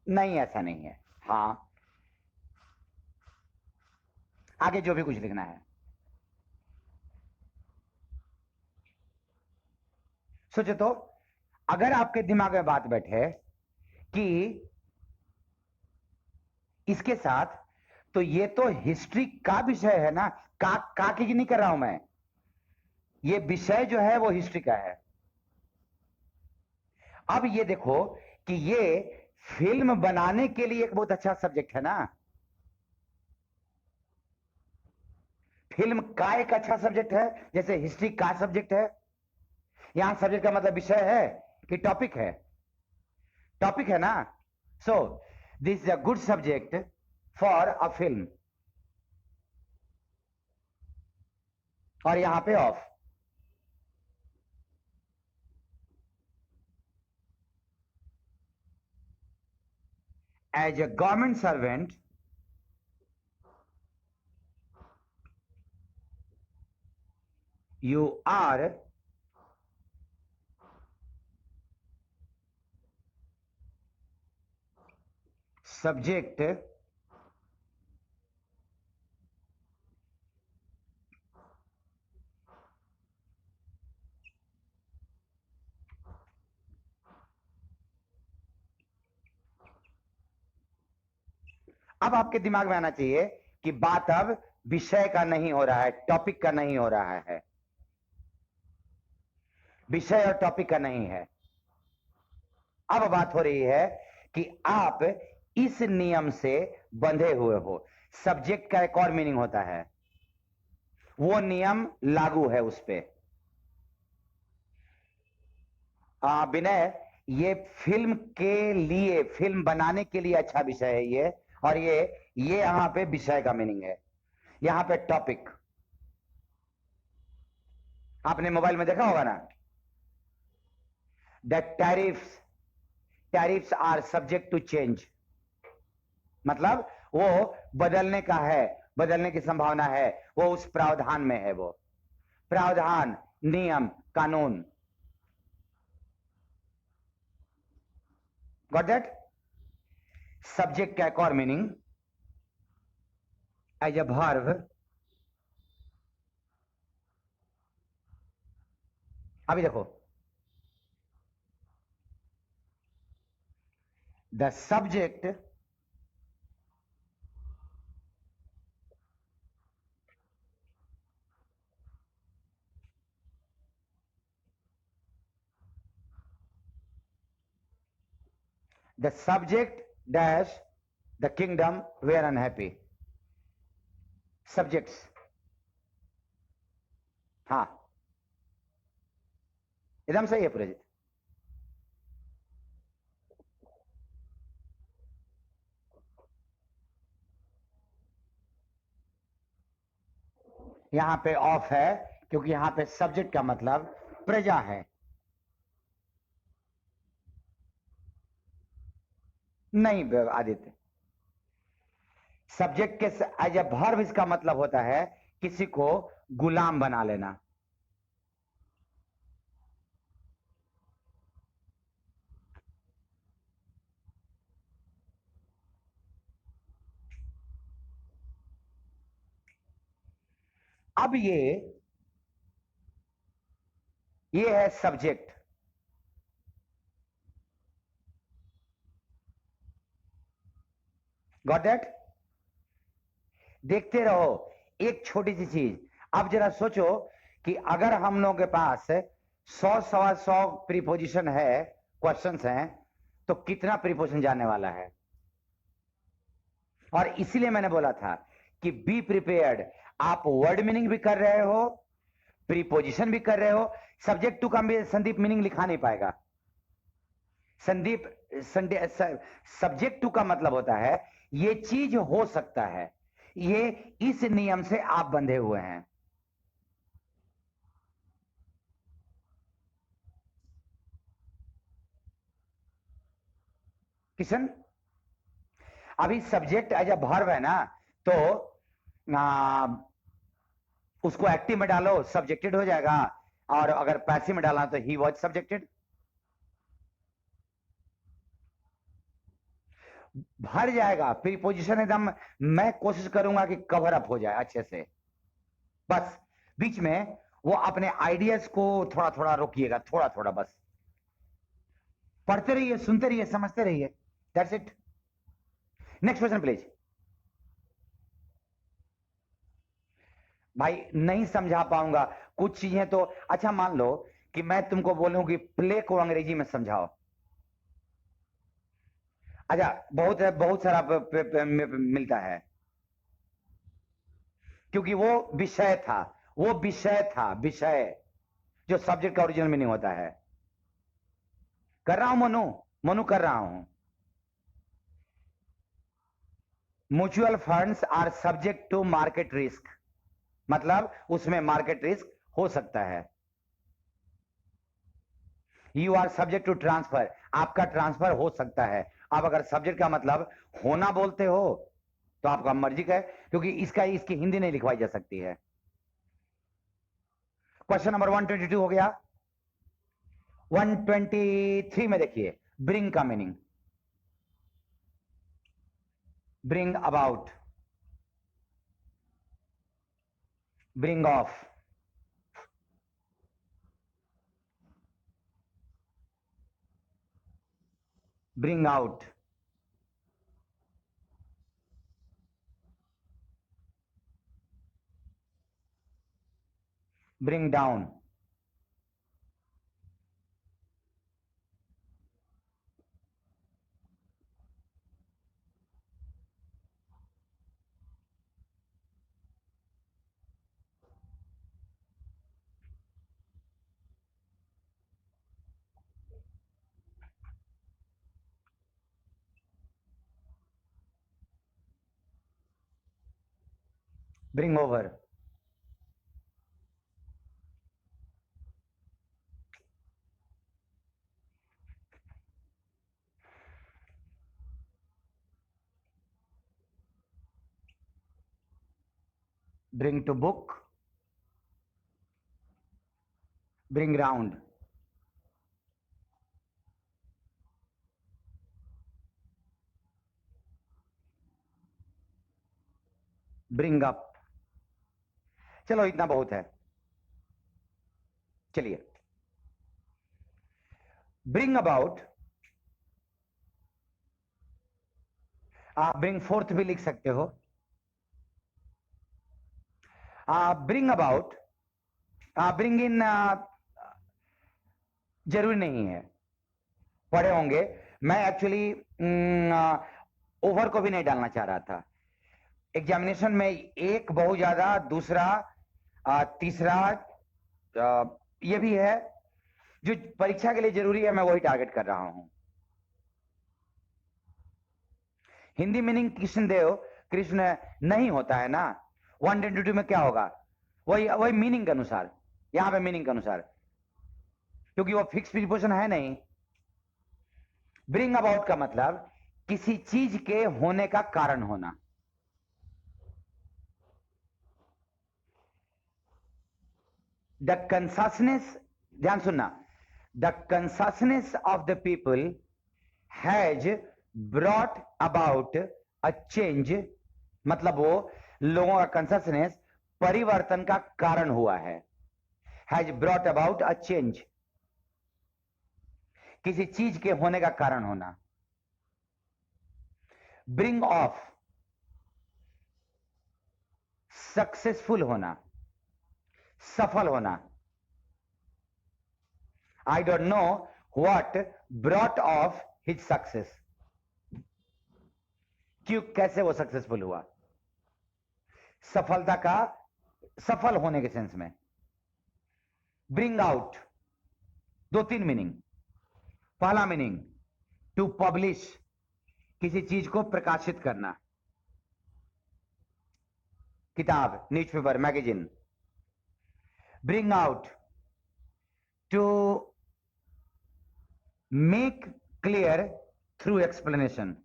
नहीं ऐसा नहीं है। हाँ, आगे जो भी कुछ लिखना है। सोचो तो, अगर आपके दिमाग में बात बैठे कि इसके साथ, तो ये तो हिस्ट्री का विषय है ना, का की नहीं कर रहा हूं मैं, ये विषय जो है वो हिस्ट्री का है। अब ये देखो कि ये फिल्म बनाने के लिए एक बहुत अच्छा सब्जेक्ट है ना, फिल्म का एक अच्छा सब्जेक्ट है, जैसे हिस्ट्री का सब्जेक्ट है। यहां सब्जेक्ट का मतलब विषय है कि टॉपिक है? टॉपिक है ना। So this is a good subject for a film, और यहां पे of. As a government servant you are subject अब आपके दिमाग में आना चाहिए कि बात अब विषय का नहीं हो रहा है, टॉपिक का नहीं हो रहा है, विषय और टॉपिक का नहीं है। अब बात हो रही है कि आप इस नियम से बंधे हुए हो। सब्जेक्ट का एक और मीनिंग होता है, वो नियम लागू है उस पे। विनय, ये फिल्म के लिए, फिल्म बनाने के लिए अच्छा विषय है ये, और ये यहां पे विषय का मीनिंग है, यहां पे टॉपिक। आपने मोबाइल में देखा होगा ना, the tariffs, tariffs are subject to change, मतलब वो बदलने का है, बदलने की संभावना है, वो उस प्रावधान में है। वो प्रावधान, नियम, कानून। Got that? सब्जेक्ट का एक और मीनिंग, एज अ वर्ब, अभी देखो, the subject the subject dash the kingdom were unhappy. Subjects, हाँ एकदम सही है पुरजित। यहां पे ऑफ है क्योंकि यहां पे सब्जेक्ट का मतलब प्रजा है। नहीं आदित्य, सब्जेक्ट के एज ए वर्ब इसका मतलब होता है किसी को गुलाम बना लेना। अब ये है सब्जेक्ट। Got that? देखते रहो एक छोटी सी चीज। अब जरा सोचो कि अगर हम लोगों के पास 100 सवा 100 प्रीपोजिशन है, क्वेश्चंस हैं, तो कितना प्रीपोजिशन जाने वाला है। और इसीलिए मैंने बोला था कि बी प्रिपेयर्ड। आप वर्ड मीनिंग भी कर रहे हो, प्रीपोजिशन भी कर रहे हो। सब्जेक्ट टू का संदीप मीनिंग लिखा नहीं पाएगा। संदीप सब्जेक्ट टू का मतलब होता है ये चीज हो सकता है, ये इस नियम से आप बंधे हुए हैं। किशन, अभी सब्जेक्ट एज अ वर्ब है ना, तो उसको एक्टिव में डालो, सब्जेक्टेड हो जाएगा। और अगर पैसिव में डालना तो ही वॉज सब्जेक्टेड। भर जाएगा प्रीपोजिशन एकदम। मैं कोशिश करूंगा कि कवर अप हो जाए अच्छे से। बस बीच में वो अपने आइडियाज को थोड़ा थोड़ा रोकिएगा, थोड़ा थोड़ा बस। पढ़ते रहिए, सुनते रहिए, समझते रहिए। That's it. Next question please. भाई नहीं समझा पाऊंगा कुछ चीजें तो। अच्छा मान लो कि मैं तुमको बोलूं कि प्ले को अंग्रेजी में समझाओ। अच्छा, बहुत सारा मिलता है क्योंकि वो विषय था। वो विषय था, विषय जो सब्जेक्ट का ओरिजिनल मीनिंग होता है। कर रहा हूं मनु, मनु कर रहा हूं। Mutual funds are subject to market risk, मतलब उसमें मार्केट रिस्क हो सकता है। You are subject to transfer, आपका ट्रांसफर हो सकता है। अब अगर सब्जेक्ट का मतलब होना बोलते हो तो आपका मर्जी का है, क्योंकि इसकी हिंदी नहीं लिखवाई जा सकती है। क्वेश्चन नंबर 122 हो गया। 123 में देखिए, ब्रिंग का meaning. Bring about, bring off, bring out, bring down, bring over, bring to book, bring round, bring up. चलो इतना बहुत है। चलिए, ब्रिंग अबाउट आप ब्रिंग फोर्थ भी लिख सकते हो। ब्रिंग अबाउट, ब्रिंग इन जरूरी नहीं है, पढ़े होंगे मैं एक्चुअली ओवर को भी नहीं डालना चाह रहा था। एग्जामिनेशन में एक बहुत ज्यादा, दूसरा तीसरा ये भी है, जो परीक्षा के लिए जरूरी है मैं वही टारगेट कर रहा हूं। हिंदी मीनिंग कृष्ण नहीं होता है ना, 122 में क्या होगा, वही वही मीनिंग के अनुसार, यहां पे मीनिंग के अनुसार, क्योंकि वो फिक्स प्रीपोजिशन है नहीं। ब्रिंग अबाउट का मतलब किसी चीज के होने का कारण होना। द कंसासनेस, ध्यान सुनना, the consciousness of the people has brought about a change, मतलब वो लोगों का कंसासनेस परिवर्तन का कारण हुआ है। Has brought about a change, किसी चीज के होने का कारण होना। ब्रिंग ऑफ, सक्सेसफुल होना, सफल होना। आई don't know what brought of his success, क्यों, कैसे वो सक्सेसफुल हुआ, सफलता का, सफल होने के सेंस में। ब्रिंग आउट, दो तीन मीनिंग। पहला मीनिंग टू पब्लिश, किसी चीज को प्रकाशित करना, किताब, newspaper, magazine. Bring out, to make clear through explanation.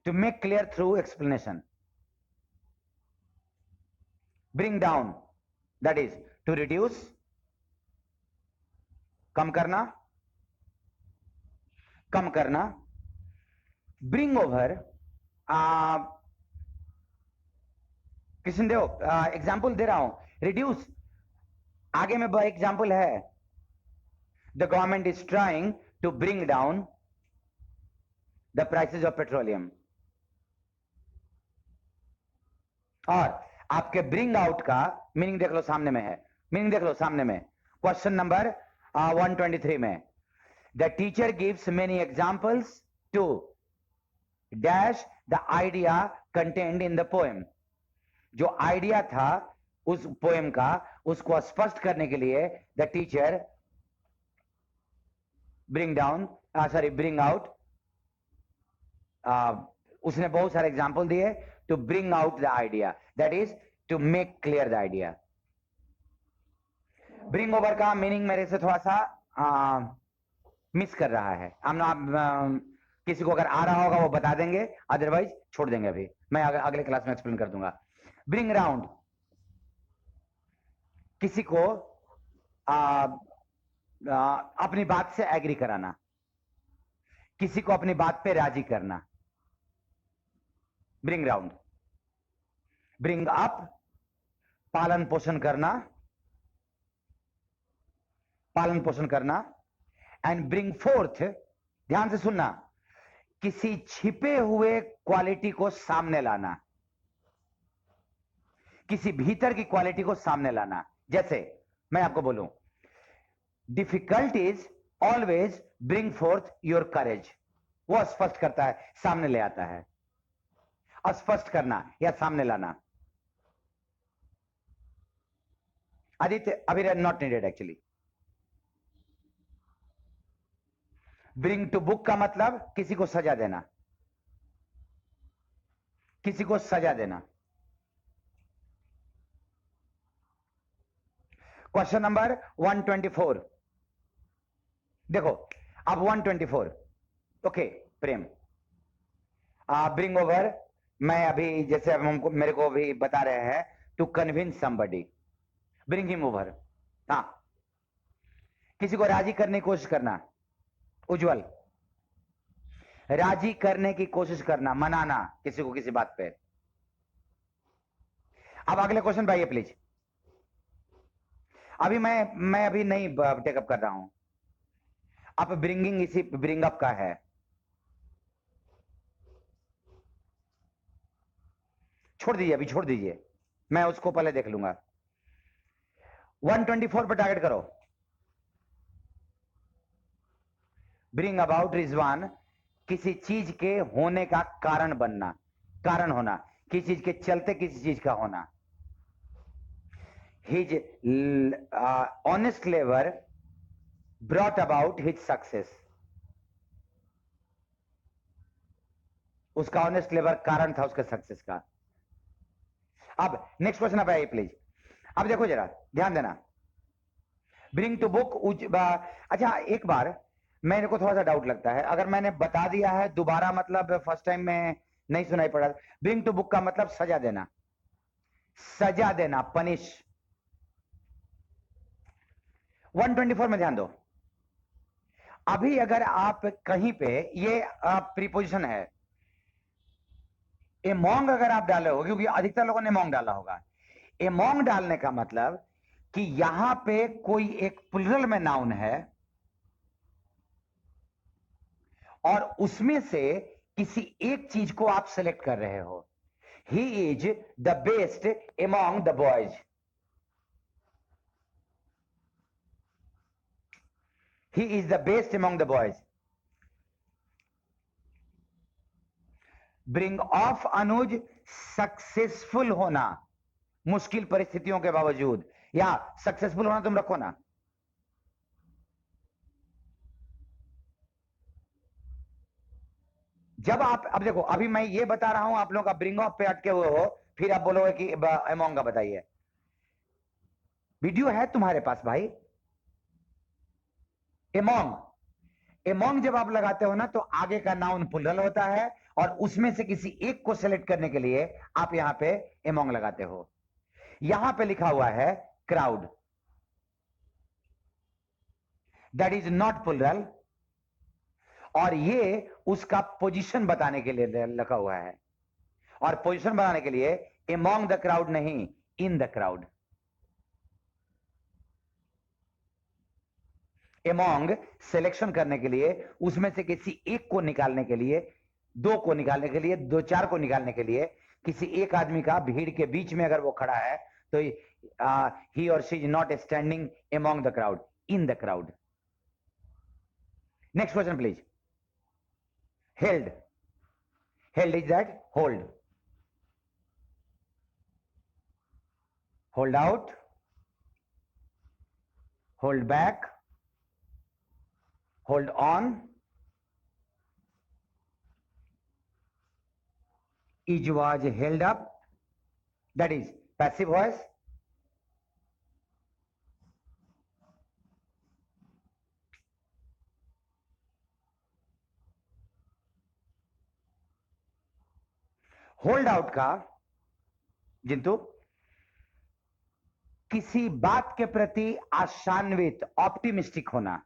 To make clear through explanation. Bring down, that is to reduce, कम करना, कम करना। Bring over, कृष्णदेव एग्जाम्पल दे रहा हूं, रिड्यूस आगे में एग्जाम्पल है, the government is trying to bring down the prices of petroleum. और आपके ब्रिंग आउट का मीनिंग देख लो, सामने में है, मीनिंग देख लो सामने में, क्वेश्चन नंबर 123 में, the teacher gives many examples to dash the idea content in the poem. जो आइडिया था उस पोएम का, उसको स्पष्ट करने के लिए the teacher bring down, sorry bring out, उसने बहुत सारे एग्जाम्पल दिए to bring out the idea, that is to make clear the idea. Bring over का मीनिंग मेरे से थोड़ा सा मिस कर रहा है, हम किसी को अगर आ रहा होगा वो बता देंगे, अदरवाइज छोड़ देंगे, अभी मैं अगले क्लास में एक्सप्लेन कर दूंगा। ब्रिंग राउंड, किसी को अपनी बात से एग्री कराना, किसी को अपनी बात पे राजी करना। Bring round. ब्रिंग अप, पालन पोषण करना, पालन पोषण करना। एंड ब्रिंग फोर्थ, ध्यान से सुनना, किसी छिपे हुए क्वालिटी को सामने लाना, किसी भीतर की क्वालिटी को सामने लाना। जैसे मैं आपको बोलूं, difficulties always bring fourth your करेज, वो स्पष्ट करता है, सामने ले आता है। स्पष्ट करना या सामने लाना। आदित्य, अभी not needed actually. Bring to book का मतलब किसी को सजा देना, किसी को सजा देना। क्वेश्चन नंबर 124 देखो, अब 124, ओके प्रेम, ब्रिंग ओवर, मैं अभी जैसे अब हमको मेरे को भी बता रहे हैं, to convince somebody, bring him over. हाँ, किसी को राजी करने की कोशिश करना, उज्जवल, राजी करने की कोशिश करना, मनाना किसी को किसी बात पे। अब अगले क्वेश्चन पे आइए प्लीज। अभी मैं अभी नहीं टेकअप कर रहा हूं, अब ब्रिंगिंग इसी ब्रिंग अप का है। छोड़ दीजिए, अभी छोड़ दीजिए, मैं उसको पहले देख लूंगा। 124 पर टारगेट करो। ब्रिंग अबाउट रिजवान, किसी चीज के होने का कारण बनना, कारण होना, किसी चीज के चलते किसी चीज का होना। His honest labour brought about his success, उसका ऑनेस्ट लेबर कारण था उसके सक्सेस का। अब नेक्स्ट क्वेश्चन आप आइए प्लीज। अब देखो जरा ध्यान देना, ब्रिंग टू बुक। अच्छा एक बार मेरे को थोड़ा सा डाउट लगता है, अगर मैंने बता दिया है दोबारा, मतलब फर्स्ट टाइम में नहीं सुनाई पड़ा। ब्रिंग टू बुक का मतलब सजा देना, सजा देना, पनिश। 124 में ध्यान दो। अभी अगर आप कहीं पे, ये प्रीपोजिशन है, एमोंग अगर आप डाले हो, क्योंकि अधिकतर लोगों ने एमोंग डाला होगा। एमोंग डालने का मतलब कि यहां पे कोई एक प्लुरल में नाउन है और उसमें से किसी एक चीज को आप सेलेक्ट कर रहे हो। He is the best among the boys, he is the best among the boys. Bring of Anuj, successful होना मुश्किल परिस्थितियों के बावजूद, या सक्सेसफुल होना तुम रखो ना। जब आप, अब देखो अभी मैं ये बता रहा हूं, आप लोगों का ब्रिंग ऑफ पे अटके हुए हो, फिर आप बोलोगे कि एमोंग का बताइए। वीडियो है तुम्हारे पास भाई। एमोंग, एमोंग जब आप लगाते हो ना, तो आगे का नाउन प्लुरल होता है और उसमें से किसी एक को सेलेक्ट करने के लिए आप यहां पे एमोंग लगाते हो। यहां पे लिखा हुआ है crowd, that is not plural, और ये उसका पोजीशन बताने के लिए लिखा हुआ है, और पोजीशन बनाने के लिए एमोंग द क्राउड नहीं, in the crowd. Among selection करने के लिए, उसमें से किसी एक को निकालने के लिए, दो को निकालने के लिए, दो चार को निकालने के लिए, किसी एक आदमी का भीड़ के बीच में अगर वो खड़ा है तो ही और she is not standing among the crowd, in the crowd. Next question please. Held, held is that hold, hold out, hold back, hold on, is was held up, that is passive voice, hold out का जिंतु किसी बात के प्रति आशान्वित, optimistic होना।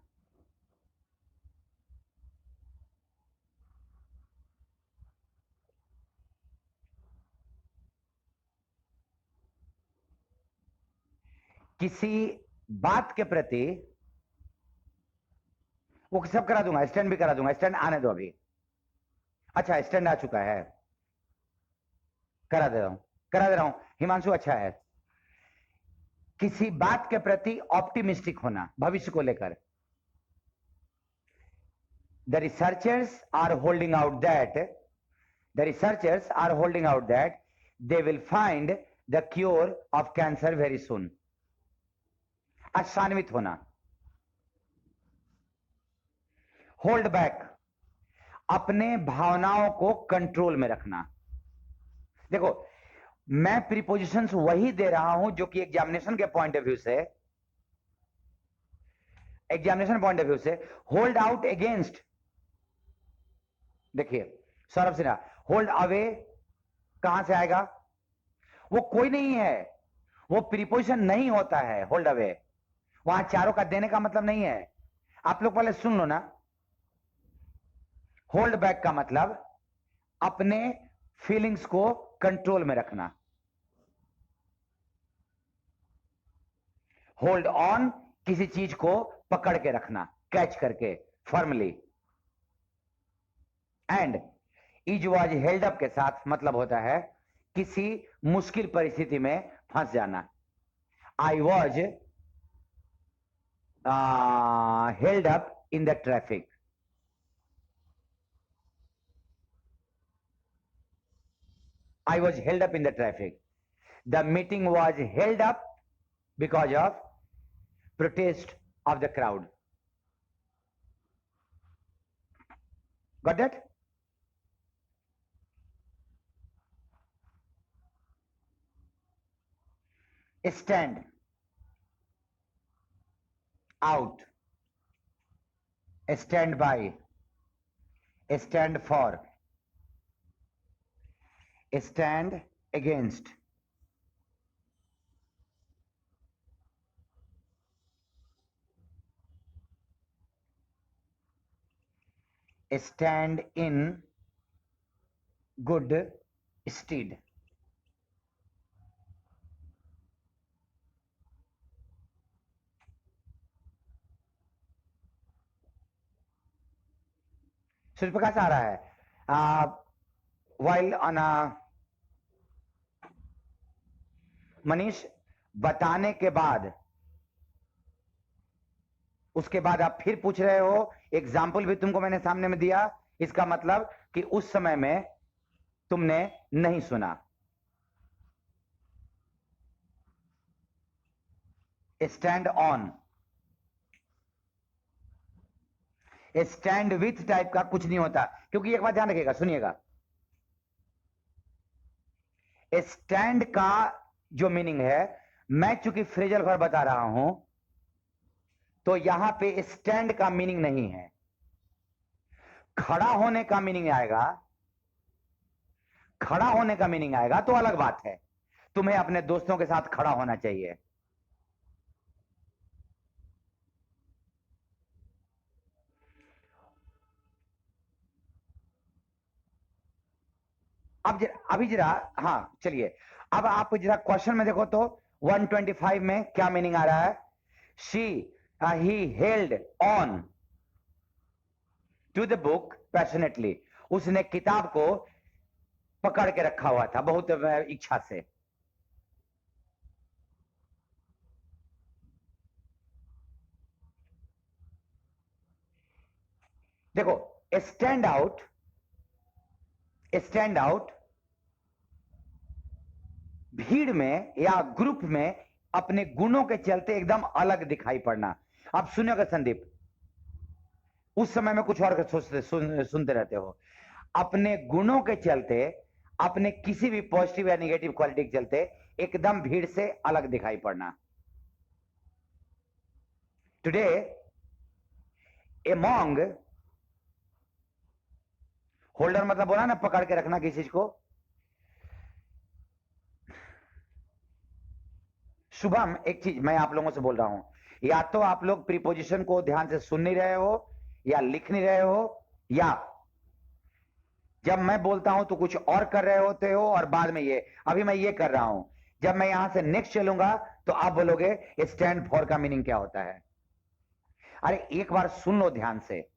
किसी बात के प्रति, वो सब करा दूंगा, स्टैंड भी करा दूंगा, स्टैंड आने दो अभी। अच्छा स्टैंड आ चुका है, करा दे रहा हूं, करा दे रहा हूं हिमांशु। अच्छा है, किसी बात के प्रति ऑप्टिमिस्टिक होना, भविष्य को लेकर। The researchers are holding out that, the researchers are holding out that they will find the cure of cancer very soon. आशान्वित होना। होल्ड बैक, अपने भावनाओं को कंट्रोल में रखना। देखो मैं प्रीपोजिशंस वही दे रहा हूं जो कि एग्जामिनेशन के पॉइंट ऑफ व्यू से, एग्जामिनेशन पॉइंट ऑफ व्यू से। होल्ड आउट अगेंस्ट, देखिए सौरभ सिन्हा, होल्ड अवे कहां से आएगा? वो कोई नहीं है, वो प्रीपोजिशन नहीं होता है होल्ड अवे, वहां चारों का देने का मतलब नहीं है। आप लोग पहले सुन लो ना। होल्ड बैक का मतलब अपने फीलिंग्स को कंट्रोल में रखना। होल्ड ऑन, किसी चीज को पकड़ के रखना, कैच करके firmly. And is was held up के साथ मतलब होता है किसी मुश्किल परिस्थिति में फंस जाना। I was held up in the traffic. I was held up in the traffic. The meeting was held up because of protest of the crowd. Got that? Stand out, stand by, stand for, stand against. Stand in good stead. Surya Prakash आ रहा है while on a Manish बताने के बाद उसके बाद आप फिर पूछ रहे हो, एग्जाम्पल भी तुमको मैंने सामने में दिया, इसका मतलब कि उस समय में तुमने नहीं सुना। Stand on, stand with type का कुछ नहीं होता, क्योंकि एक बात ध्यान रखिएगा, सुनिएगा, स्टैंड का जो मीनिंग है, मैं चूंकि फ्रेजल वर्ब बता रहा हूं तो यहां पे स्टैंड का मीनिंग नहीं है। खड़ा होने का मीनिंग आएगा, खड़ा होने का मीनिंग आएगा तो अलग बात है, तुम्हें अपने दोस्तों के साथ खड़ा होना चाहिए। अब अभी जरा, हाँ चलिए, अब आप जरा क्वेश्चन में देखो तो 125 में क्या मीनिंग आ रहा है। She he held on to the book passionately, उसने किताब को पकड़ के रखा हुआ था बहुत इच्छा से। देखो, स्टैंड आउट, स्टैंड आउट भीड़ में या ग्रुप में अपने गुणों के चलते एकदम अलग दिखाई पड़ना। आप सुनिएगा संदीप, उस समय में कुछ और सोचते सुनते रहते हो। अपने गुणों के चलते, अपने किसी भी पॉजिटिव या नेगेटिव क्वालिटी के चलते एकदम भीड़ से अलग दिखाई पड़ना। टुडे एमोंग, होल्डर मतलब बोला ना पकड़ के रखना किसी चीज को। शुभम, एक चीज मैं आप लोगों से बोल रहा हूं, या तो आप लोग प्रीपोजिशन को ध्यान से सुन नहीं रहे हो या लिख नहीं रहे हो, या जब मैं बोलता हूं तो कुछ और कर रहे होते हो और बाद में ये, अभी मैं ये कर रहा हूं, जब मैं यहां से नेक्स्ट चलूंगा तो आप बोलोगे स्टैंड फॉर का मीनिंग क्या होता है। अरे एक बार सुन लो ध्यान से।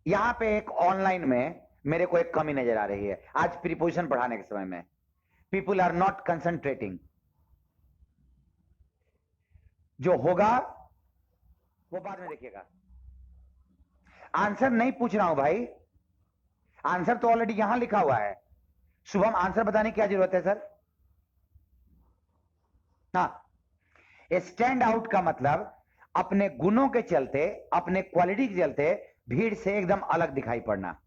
यहां पे एक ऑनलाइन में मेरे को एक कमी नजर आ रही है आज प्रीपोजिशन पढ़ाने के समय में। People are not concentrating. जो होगा वो बाद में देखिएगा। आंसर नहीं पूछ रहा हूं भाई, आंसर तो ऑलरेडी यहां लिखा हुआ है। शुभम, आंसर बताने की क्या जरूरत है सर। हाँ, स्टैंड आउट का मतलब अपने गुणों के चलते, अपने क्वालिटी के चलते भीड़ से एकदम अलग दिखाई पड़ना।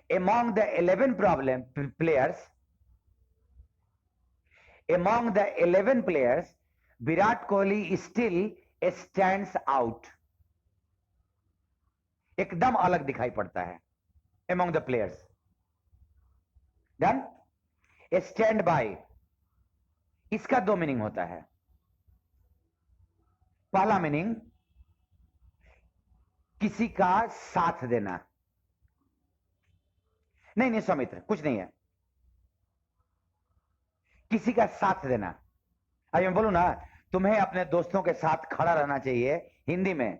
among the 11 players, Virat Kohli still stands out, एकदम अलग दिखाई पड़ता है among the players। Done. Stand by, इसका दो मीनिंग होता है। पहला मीनिंग किसी का साथ देना। नहीं नहीं सौमित्र, कुछ नहीं है, किसी का साथ देना। अभी मैं बोलूं ना, तुम्हें अपने दोस्तों के साथ खड़ा रहना चाहिए, हिंदी में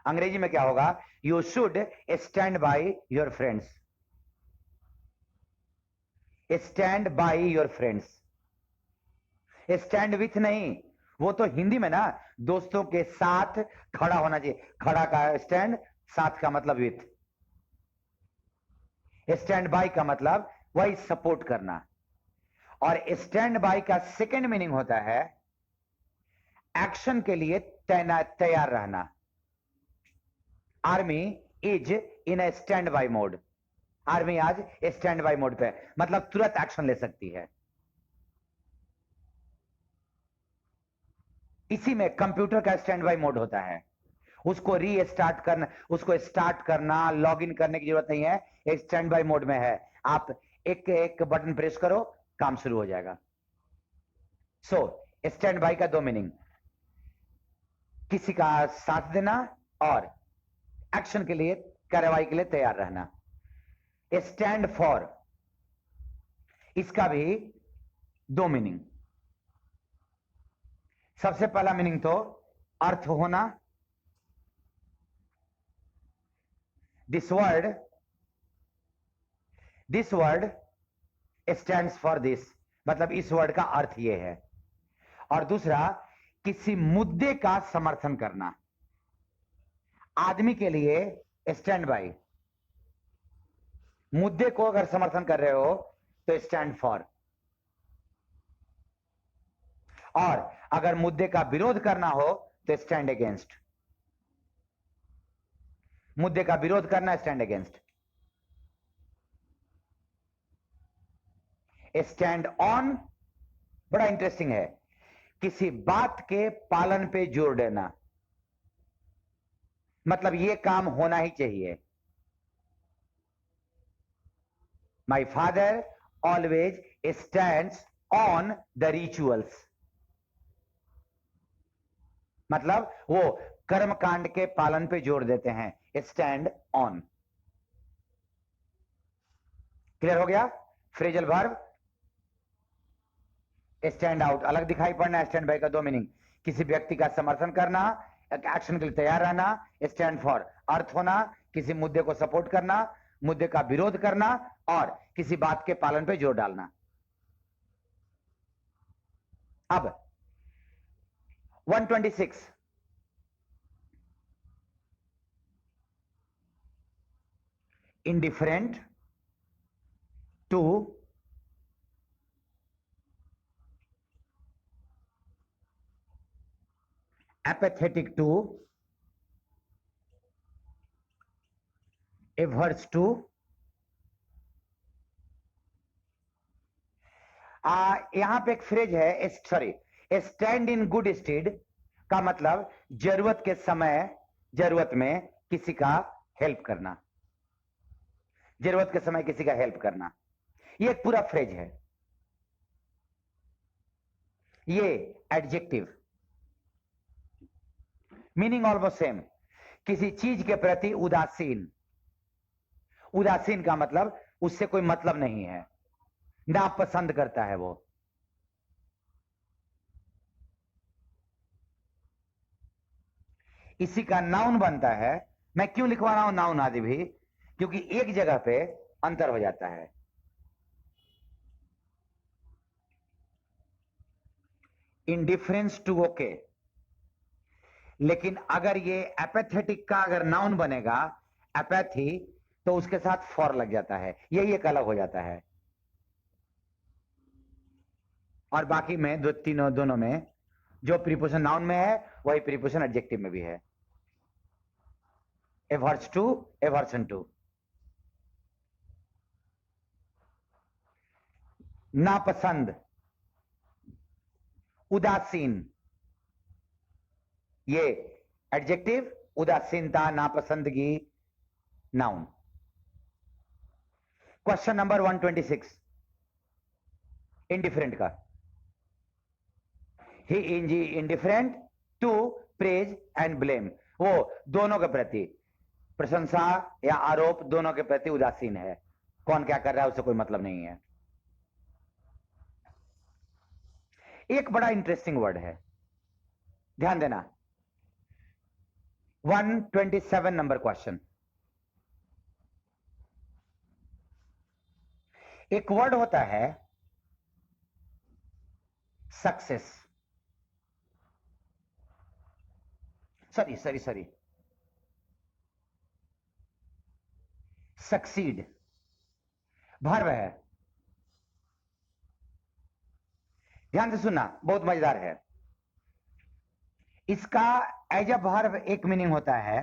अंग्रेजी में क्या होगा? You should stand by your friends, stand by your friends. Stand with नहीं, वो तो हिंदी में ना दोस्तों के साथ खड़ा होना चाहिए, खड़ा का स्टैंड, साथ का मतलब विथ। स्टैंड बाय का मतलब वही सपोर्ट करना, और स्टैंड बाय का सेकेंड मीनिंग होता है एक्शन के लिए तैयार रहना। Army is in A stand by mode, army आज स्टैंड बाय मोड पे, मतलब तुरंत एक्शन ले सकती है। इसी में कंप्यूटर का स्टैंड बाय मोड होता है, उसको रीस्टार्ट करना, उसको स्टार्ट करना, लॉगिन करने की जरूरत नहीं है, एक स्टैंड बाय मोड में है। आप एक एक बटन प्रेस करो, काम शुरू हो जाएगा। सो स्टैंड बाय का दो मीनिंग, किसी का साथ देना और एक्शन के लिए, कार्रवाई के लिए तैयार रहना। स्टैंड फॉर, इसका भी दो मीनिंग। सबसे पहला मीनिंग तो अर्थ होना, this word stands for this, मतलब इस वर्ड का अर्थ यह है। और दूसरा, किसी मुद्दे का समर्थन करना। आदमी के लिए स्टैंड बाय, मुद्दे को अगर समर्थन कर रहे हो तो स्टैंड फॉर, और अगर मुद्दे का विरोध करना हो तो स्टैंड अगेंस्ट। मुद्दे का विरोध करना, स्टैंड अगेंस्ट। स्टैंड ऑन बड़ा इंटरेस्टिंग है, किसी बात के पालन पे जोर देना, मतलब यह काम होना ही चाहिए। My father always stands on the rituals, मतलब वो कर्म कांड के पालन पे जोर देते हैं, स्टैंड ऑन। क्लियर हो गया? फ्रेजल वर्ब स्टैंड आउट, अलग दिखाई पड़ना। स्टैंड बाय का दो मीनिंग, किसी व्यक्ति का समर्थन करना, एक्शन के लिए तैयार रहना। स्टैंड फॉर अर्थ होना, किसी मुद्दे को सपोर्ट करना, मुद्दे का विरोध करना, और किसी बात के पालन पे जोर डालना। अब 126, indifferent to apathetic to averse to, यहां पे एक फ्रेज है, sorry, stand in good stead का मतलब जरूरत के समय, जरूरत में किसी का हेल्प करना, जरूरत के समय किसी का हेल्प करना, ये एक पूरा फ्रेज है। ये एडजेक्टिव, मीनिंग ऑलमोस्ट सेम, किसी चीज के प्रति उदासीन। उदासीन का मतलब उससे कोई मतलब नहीं है, नापसंद करता है वो। इसी का नाउन बनता है। मैं क्यों लिखवा रहा हूं नाउन आदि भी, क्योंकि एक जगह पे अंतर हो जाता है। इंडिफरेंस टू ओके, लेकिन अगर ये एपैथेटिक का अगर नाउन बनेगा, एपैथी, तो उसके साथ फॉर लग जाता है, यही एक अलग हो जाता है। और बाकी में दो तीनों दोनों में जो प्रीपोजिशन नाउन में है वही प्रीपोजिशन एडजेक्टिव में भी है। एवर्स टू, एवर्सन टू, नापसंद, उदासीन, ये एडजेक्टिव, उदासीनता, नापसंदगी नाउन। क्वेश्चन नंबर 126, इंडिफरेंट का। He is indifferent to praise and blame, वो दोनों के प्रति, प्रशंसा या आरोप दोनों के प्रति उदासीन है। कौन क्या कर रहा है उसे कोई मतलब नहीं है। एक बड़ा इंटरेस्टिंग वर्ड है, ध्यान देना, 127 नंबर क्वेश्चन। एक वर्ड होता है सक्सेस, सॉरी सक्सीड, वर्ब है। ध्यान से सुनना, बहुत मजेदार है। इसका एज अ वर्ब एक मीनिंग होता है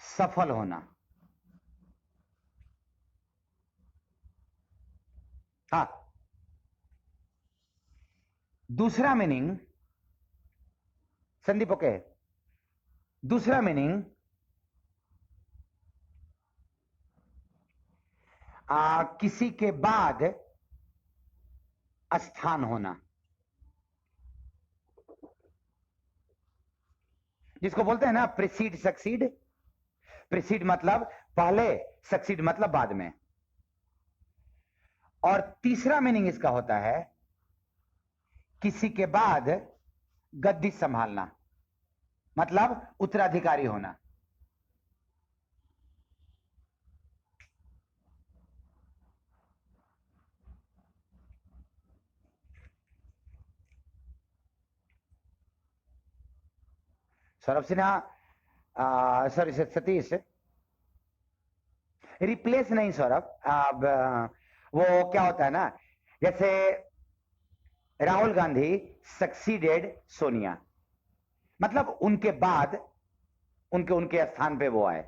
सफल होना। हाँ, दूसरा मीनिंग संदीप ओके, दूसरा मीनिंग किसी के बाद स्थान होना, जिसको बोलते हैं ना प्रिसीड सक्सीड। प्रिसीड मतलब पहले, सक्सीड मतलब बाद में। और तीसरा मीनिंग इसका होता है किसी के बाद गद्दी संभालना, मतलब उत्तराधिकारी होना। सौरभ सिन्हा, सॉरी सतीश, रिप्लेस नहीं सौरभ। अब वो क्या होता है ना, जैसे राहुल गांधी सक्सीडेड सोनिया, मतलब उनके बाद, उनके उनके स्थान पे वो आए।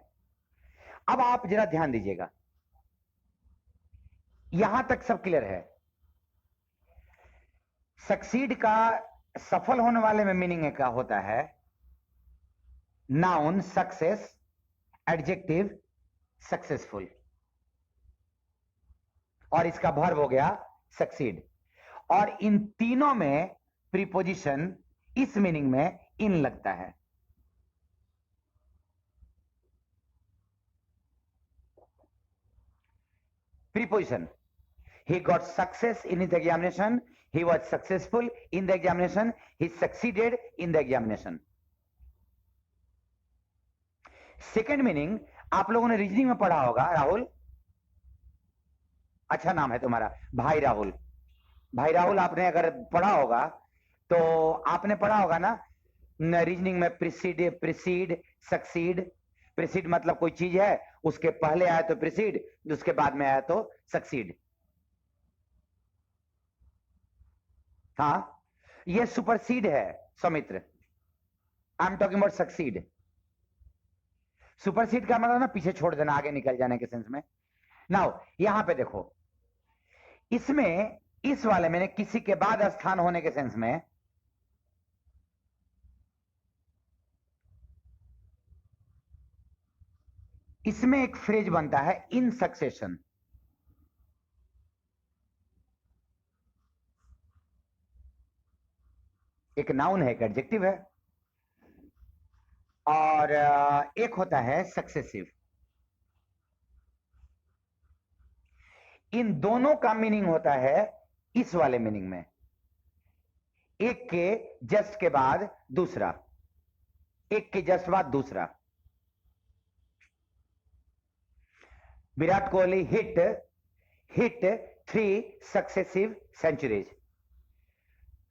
अब आप जरा ध्यान दीजिएगा, यहां तक सब क्लियर है। सक्सीड का सफल होने वाले में मीनिंग क्या होता है, नाउन सक्सेस, एडजेक्टिव सक्सेसफुल, और इसका वर्ब हो गया सक्सीड। और इन तीनों में प्रीपोजिशन इस मीनिंग में इन लगता है। Preposition, he got success in his examination, he was successful in the examination, he succeeded in the examination. Second meaning आप लोगों ने रीजनिंग में पढ़ा होगा, राहुल, अच्छा नाम है तुम्हारा, भाई राहुल। भाई राहुल आपने अगर पढ़ा होगा तो आपने पढ़ा होगा ना रीजनिंग में प्रिसीड, प्रिसीड, सक्सीड। प्रिसीड मतलब कोई चीज है, उसके पहले आया तो प्रिसीड, उसके बाद में आया तो सक्सीड। हाँ, ये सुपरसीड है Saumitra, I am talking about succeed. Supersede का मतलब ना पीछे छोड़ देना, आगे निकल जाने के सेंस में। नाउ यहां पे देखो, इसमें इस वाले में किसी के बाद स्थान होने के सेंस में इसमें एक फ्रेज बनता है इन सक्सेशन। एक नाउन है, एक एडजेक्टिव है, और एक होता है सक्सेसिव। इन दोनों का मीनिंग होता है इस वाले मीनिंग में, एक के जस्ट के बाद दूसरा, एक के जस्ट बाद दूसरा। Virat Kohli hit 3 successive centuries.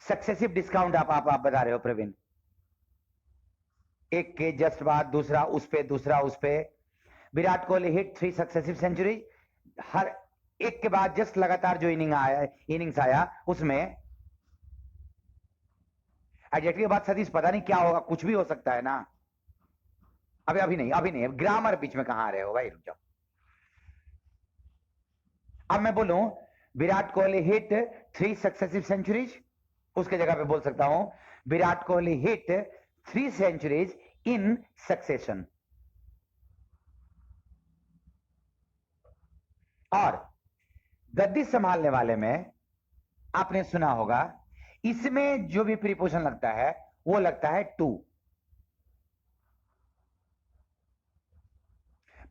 Successive discount आप बता रहे हो प्रवीण, एक के जस्ट बाद दूसरा, उस पे दूसरा, उस पे। Virat Kohli hit 3 successive century, हर एक के बाद जस्ट लगातार जो इनिंग्स आया उसमें एडजेक्टिव के बाद सतीश पता नहीं क्या होगा, कुछ भी हो सकता है ना। अभी नहीं, ग्रामर बीच में कहां आ रहे हो भाई, रुक जाओ। अब मैं बोलूं Virat Kohli hit 3 successive centuries, उसके जगह पे बोल सकता हूं Virat Kohli hit 3 centuries in succession. और गद्दी संभालने वाले में आपने सुना होगा, इसमें जो भी प्रीपोजिशन लगता है वो लगता है टू।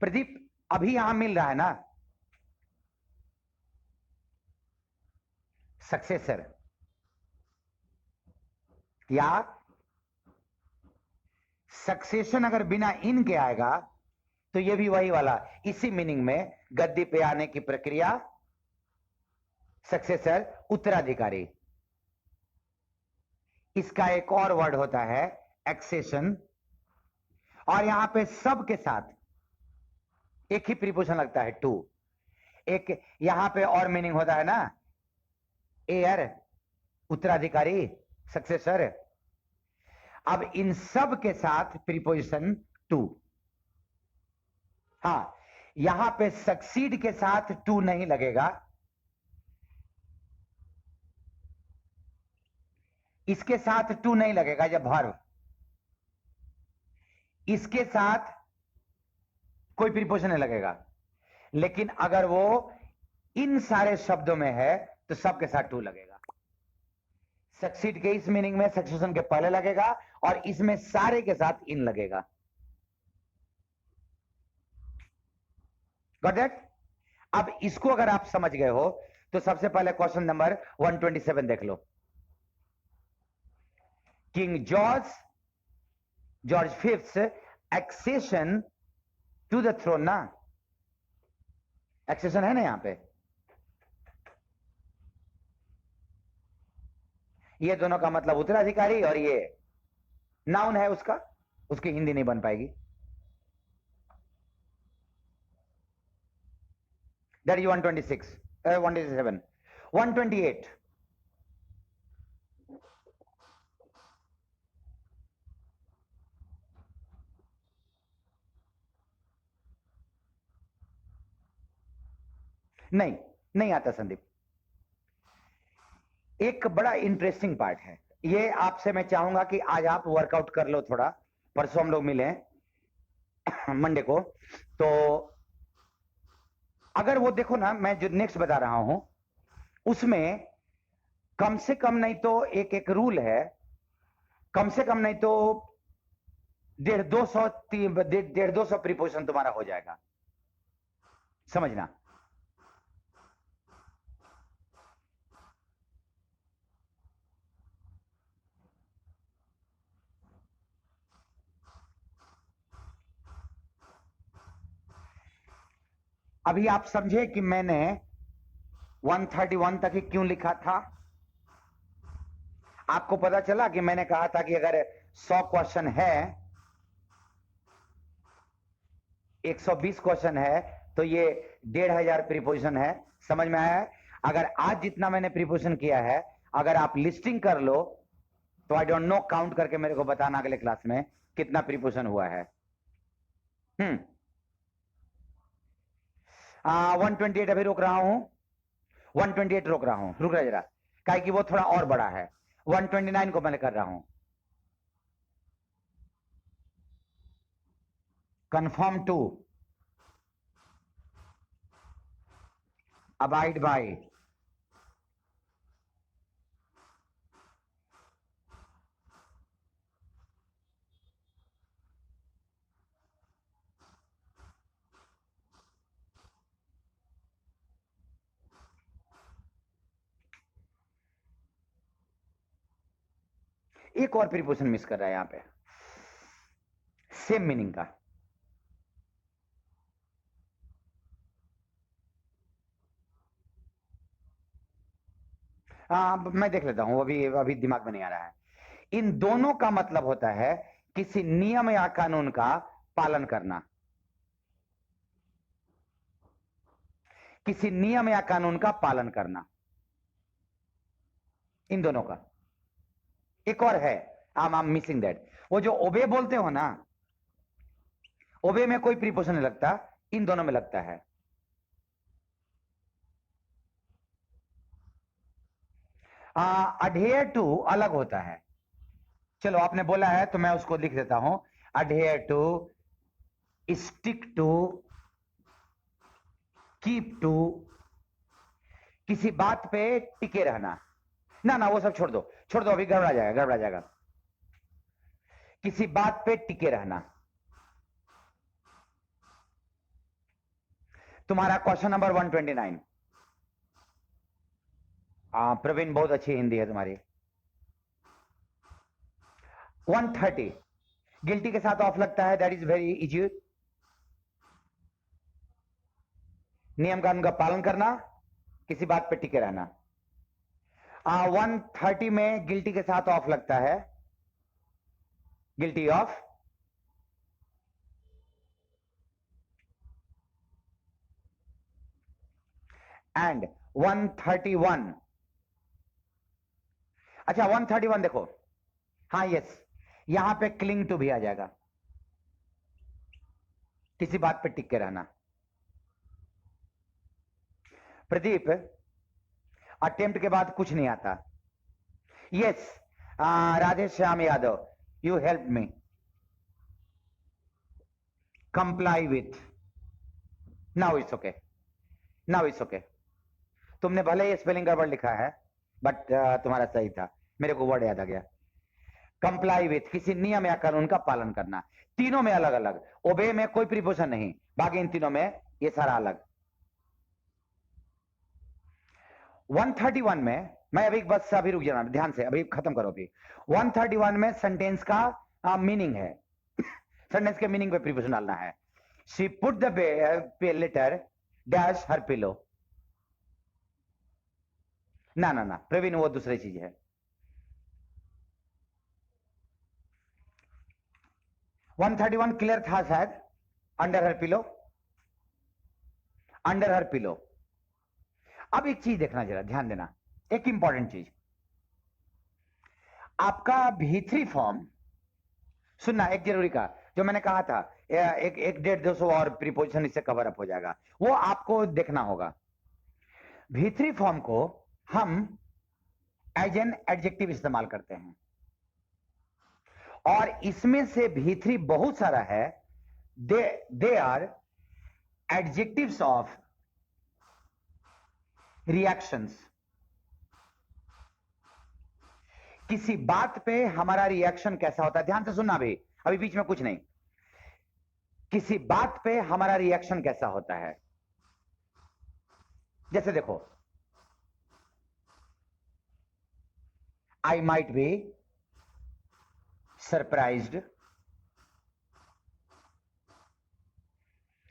प्रदीप अभी यहां मिल रहा है ना सक्सेसर या सक्सेशन अगर बिना इन के आएगा तो ये भी वही वाला, इसी मीनिंग में गद्दी पे आने की प्रक्रिया, सक्सेसर उत्तराधिकारी। इसका एक और वर्ड होता है एक्सेशन, और यहां पे सब के साथ एक ही प्रीपोजिशन लगता है टू। एक यहां पे और मीनिंग होता है ना, एयर उत्तराधिकारी, सक्सेसर। अब इन सब के साथ प्रीपोजिशन टू। हां, यहां पे सक्सीड के साथ टू नहीं लगेगा, इसके साथ टू नहीं लगेगा जब वर्ब, इसके साथ कोई प्रीपोजिशन नहीं लगेगा। लेकिन अगर वो इन सारे शब्दों में है तो सबके साथ टू लगेगा। सक्सीड के इस मीनिंग में सक्सेशन के पहले लगेगा, और इसमें सारे के साथ इन लगेगा। Got that? अब इसको अगर आप समझ गए हो तो सबसे पहले क्वेश्चन नंबर 127 देख लो। King George fifth accession to the throne ना, एक्सेशन है ना यहां पे, ये दोनों का मतलब उत्तराधिकारी, और ये नाउन है उसका, उसकी हिंदी नहीं बन पाएगी। That is 126, 127, 128। नहीं, नहीं आता संदीप। एक बड़ा इंटरेस्टिंग पार्ट है ये, आपसे मैं चाहूंगा कि आज आप वर्कआउट कर लो थोड़ा, परसों हम लोग मिले मंडे को। तो अगर वो देखो ना, मैं जो नेक्स्ट बता रहा हूं उसमें कम से कम नहीं तो एक एक रूल है, कम से कम नहीं तो 150-200 प्रीपोजिशन तुम्हारा हो जाएगा, समझना। अभी आप समझे कि मैंने 131 तक ही क्यों लिखा था? आपको पता चला कि मैंने कहा था कि अगर 100 क्वेश्चन है, 120 क्वेश्चन है, तो ये 1500 प्रीपोजिशन है। समझ में आया है? अगर आज जितना मैंने प्रीपोजिशन किया है, अगर आप लिस्टिंग कर लो तो आई डोंट नो, काउंट करके मेरे को बताना अगले क्लास में कितना प्रीपोजिशन हुआ है। 128 अभी रोक रहा हूं, 128 रोक रहा हूं, रुक रहा जरा, काहे कि वो थोड़ा और बड़ा है। 129 को मैं कर रहा हूं। कंफर्म टू, अबाइड बाय, एक और प्रीपोजिशन मिस कर रहा है यहां पे, सेम मीनिंग का। मैं देख लेता हूं, अभी अभी दिमाग में नहीं आ रहा है। इन दोनों का मतलब होता है किसी नियम या कानून का पालन करना, किसी नियम या कानून का पालन करना, इन दोनों का। एक और है, आई एम मिसिंग दैट, वो जो ओबे बोलते हो ना, ओबे में कोई प्रीपोजिशन नहीं लगता, इन दोनों में लगता है। अडेयर टू अलग होता है, चलो आपने बोला है तो मैं उसको लिख देता हूं। Adhere to, stick to, keep to, किसी बात पे टिके रहना। ना ना वो सब छोड़ दो, छोड़ दो, अभी गड़बड़ा जाएगा, गड़बड़ा जाएगा। किसी बात पे टिके रहना। तुम्हारा क्वेश्चन नंबर 129। प्रवीण बहुत अच्छी हिंदी है तुम्हारी। 130, गिल्टी के साथ ऑफ लगता है, दैट इज वेरी इजी। नियम कानून का पालन करना, किसी बात पे टिके रहना। 130 में गिल्टी के साथ ऑफ लगता है, गिल्टी ऑफ। एंड 131, अच्छा 131 देखो, हाँ यस, यहां पे क्लिंग टू भी आ जाएगा, किसी बात पे टिक के रहना। प्रदीप, अटेम्प्ट के बाद कुछ नहीं आता। Yes, Radhe Shyam Yadav, you help me. Comply with, now it's okay, now it's okay. तुमने भले ही स्पेलिंग गड़बड़ लिखा है, बट तुम्हारा सही था, मेरे को वर्ड याद आ गया। कंप्लाई विथ, किसी नियम या कानून का पालन करना। तीनों में अलग अलग, ओबे में कोई प्रीपोजिशन नहीं, बाकी इन तीनों में ये सारा अलग। 131 में, मैं अभी बस अभी रुक जाना, ध्यान से अभी खत्म करो अभी। 131 में सेंटेंस का मीनिंग है, सेंटेंस के मीनिंग पे प्रीपोजिशन डालना है। She put the letter dash her pillow. ना ना ना प्रवीण, वो दूसरी चीज है। 131 क्लियर था शायद, under her pillow, under her pillow. अब एक चीज देखना, जरा ध्यान देना, एक इंपॉर्टेंट चीज, आपका V3 फॉर्म सुनना एक जरूरी का, जो मैंने कहा था एक 150-200 और प्रीपोजिशन इससे कवर अप हो जाएगा, वो आपको देखना होगा। V3 फॉर्म को हम एज एन एडजेक्टिव इस्तेमाल करते हैं, और इसमें से V3 बहुत सारा है, they are adjectives of reactions. किसी बात पे हमारा रिएक्शन कैसा होता है, ध्यान से सुनना भी, अभी बीच में कुछ नहीं। किसी बात पे हमारा रिएक्शन कैसा होता है, जैसे देखो, I might be surprised,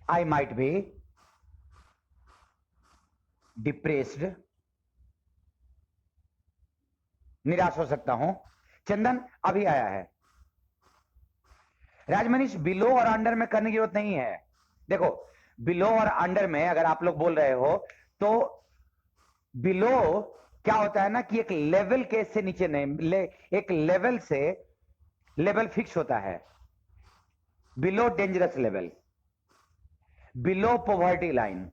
I might be depressed, निराश हो सकता हूं। चंदन अभी आया है। राजमनीष, बिलो और अंडर में करने की जरूरत नहीं है। देखो, बिलो और अंडर में अगर आप लोग बोल रहे हो तो बिलो क्या होता है ना कि एक लेवल के से नीचे नहीं, एक लेवल से लेवल फिक्स होता है। Below dangerous level, below poverty line,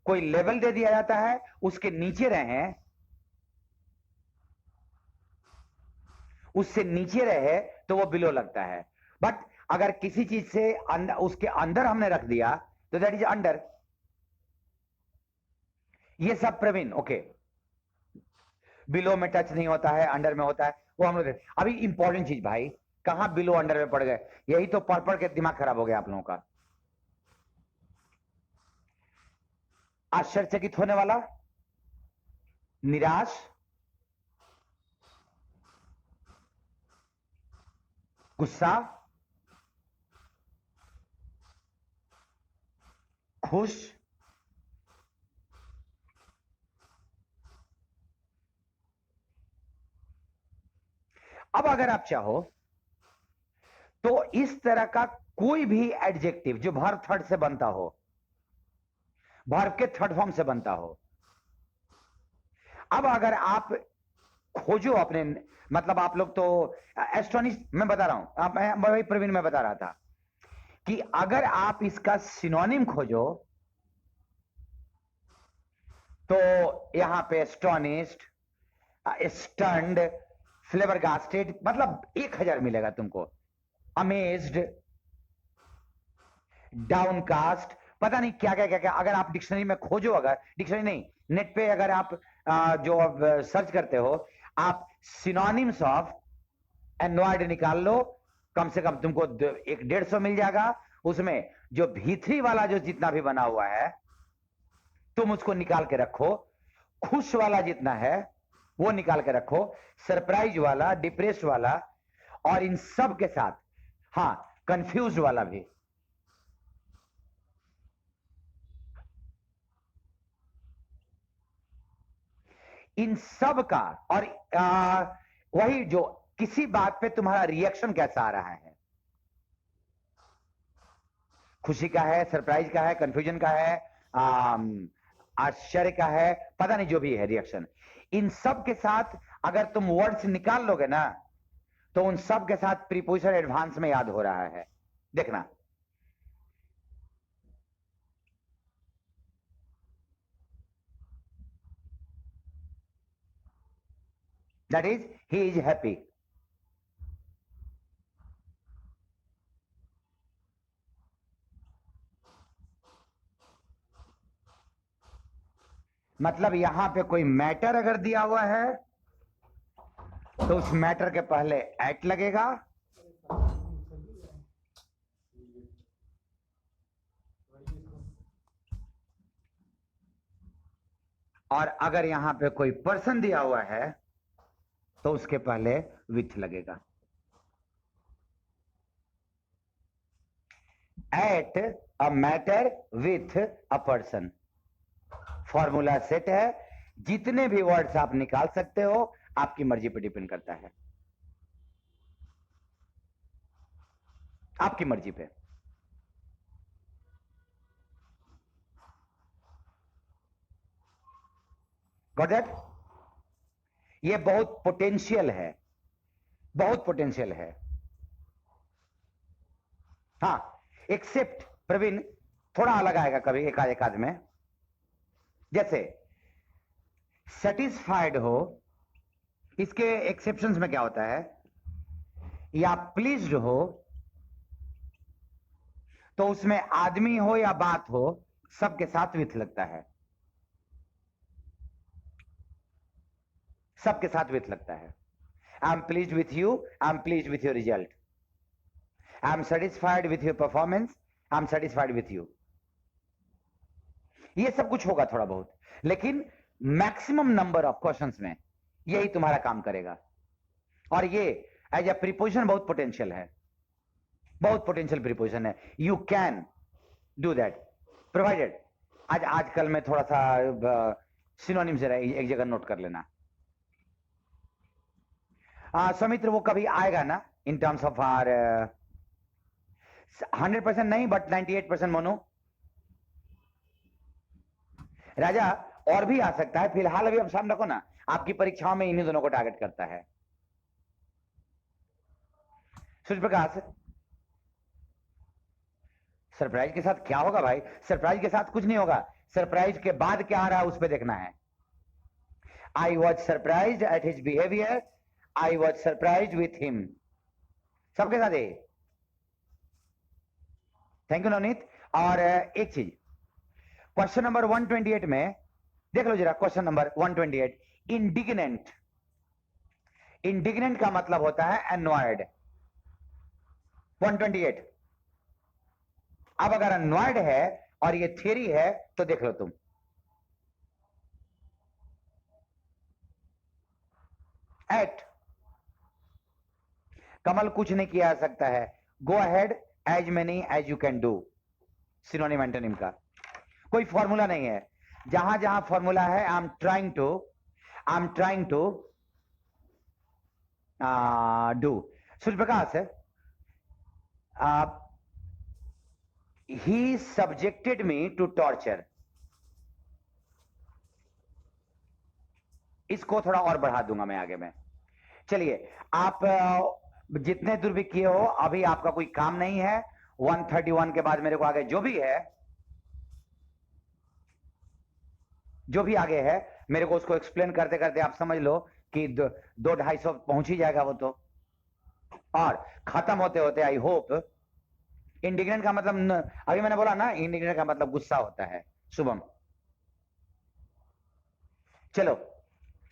कोई लेवल दे दिया जाता है, उसके नीचे रहे, उससे नीचे रहे तो वो बिलो लगता है। बट अगर किसी चीज से उसके अंदर हमने रख दिया तो दैट इज अंडर। ये सब प्रवीण ओके, बिलो में टच नहीं होता है, अंडर में होता है, वो हम लोग। अभी इंपॉर्टेंट चीज भाई, कहां बिलो अंडर में पड़ गए, यही तो पढ़ पढ़ के दिमाग खराब हो गया आप लोगों का। आश्चर्यचकित होने वाला, निराश, गुस्सा, खुश, अब अगर आप चाहो तो इस तरह का कोई भी एडजेक्टिव जो वर्ब थर्ड से बनता हो, वर्ब के थर्ड फॉर्म से बनता हो, अब अगर आप खोजो अपने, मतलब आप लोग तो एस्टोनिश, मैं बता रहा हूं, मैं वही प्रवीण मैं बता रहा था कि अगर आप इसका सिनोनिम खोजो तो यहां पे एस्टोनिश्ड, स्टन्ड, फ्लेबरगास्टेड, मतलब 1000 मिलेगा तुमको। अमेज्ड, डाउनकास्ट, पता नहीं क्या क्या क्या क्या, अगर आप डिक्शनरी में खोजो, अगर डिक्शनरी नहीं, नेट पे अगर आप जो सर्च करते हो, आप सिनोनिम्स ऑफ एनवायड निकाल लो, कम से कम तुमको 150 मिल जाएगा। उसमें जो V3 वाला जो जितना भी बना हुआ है तुम उसको निकाल के रखो, खुश वाला जितना है वो निकाल के रखो, सरप्राइज वाला, डिप्रेस वाला, और इन सब के साथ हाँ, कंफ्यूज वाला भी। इन सब का और वही जो किसी बात पे तुम्हारा रिएक्शन कैसा आ रहा है, खुशी का है, सरप्राइज का है, कंफ्यूजन का है, आश्चर्य का है, पता नहीं जो भी है रिएक्शन, इन सब के साथ अगर तुम वर्ड्स निकाल लोगे ना तो उन सब के साथ प्रीपोजिशन एडवांस में याद हो रहा है। देखना, that is he is happy. मतलब यहां पे कोई मैटर अगर दिया हुआ है तो उस मैटर के पहले एट लगेगा, और अगर यहां पे कोई पर्सन दिया हुआ है तो उसके पहले विथ लगेगा। At a matter with a person, formula set है। जितने भी वर्ड्स आप निकाल सकते हो, आपकी मर्जी पर डिपेंड करता है, आपकी मर्जी पे। Got that? ये बहुत पोटेंशियल है, बहुत पोटेंशियल है। हाँ, एक्सेप्ट प्रवीण थोड़ा अलग आएगा कभी एक आध में। जैसे सेटिस्फाइड हो, इसके एक्सेप्शंस में क्या होता है, या प्लीज्ड हो, तो उसमें आदमी हो या बात हो, सबके साथ विथ लगता है, सबके साथ विथ लगता है। I M pleased with you, I am pleased with your result, I am satisfied with your performance, I am satisfied with you. ये सब कुछ होगा थोड़ा बहुत, लेकिन मैक्सिमम नंबर ऑफ क्वेश्चंस में यही तुम्हारा काम करेगा। और ये एज ए प्रीपोजिशन बहुत पोटेंशियल है, बहुत पोटेंशियल प्रीपोजिशन है। You can do that provided. आजकल में थोड़ा सा सिनोनिम से एक जगह नोट कर लेना। सौमित्र वो कभी आएगा ना इन टर्म्स ऑफ आर 100% नहीं बट 98% मोनो। राजा और भी आ सकता है, फिलहाल अभी आप सामने रखो ना, आपकी परीक्षाओं में इन्हीं दोनों को टारगेट करता है। सूर्य प्रकाश, सरप्राइज के साथ क्या होगा भाई? सरप्राइज के साथ कुछ नहीं होगा, सरप्राइज के बाद क्या आ रहा है उस पर देखना है। I was surprise at his behaviour, I was surprise with him, सबके साथ है। Thank you Navneet. और एक चीज, क्वेश्चन नंबर 128 में देख लो जरा, क्वेश्चन नंबर 128, इंडिग्नेंट। इंडिग्नेंट का मतलब होता है अनॉयड। 128, अब अगर अनॉयड है और ये थियरी है तो देख लो तुम, एट कमल कुछ नहीं किया जा सकता है, go ahead as many as you can do, synonym antonym का कोई फॉर्मूला नहीं है। जहां जहां फॉर्मूला है I am trying to do. Surya Prakash है, he subjected me to torture, इसको थोड़ा और बढ़ा दूंगा मैं आगे में। चलिए, आप जितने दूर भी किए हो, अभी आपका कोई काम नहीं है। 131 के बाद मेरे को आगे जो भी है, जो भी आगे है, मेरे को उसको एक्सप्लेन करते करते आप समझ लो कि 200-250 पहुंच ही जाएगा वो तो। और खत्म होते होते आई होप, इंडिग्नेंट का मतलब अभी मैंने बोला ना, इंडिग्नेंट का मतलब गुस्सा होता है। शुभम, चलो,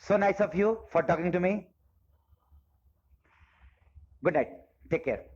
so nice of you for talking to me. Good night, take care.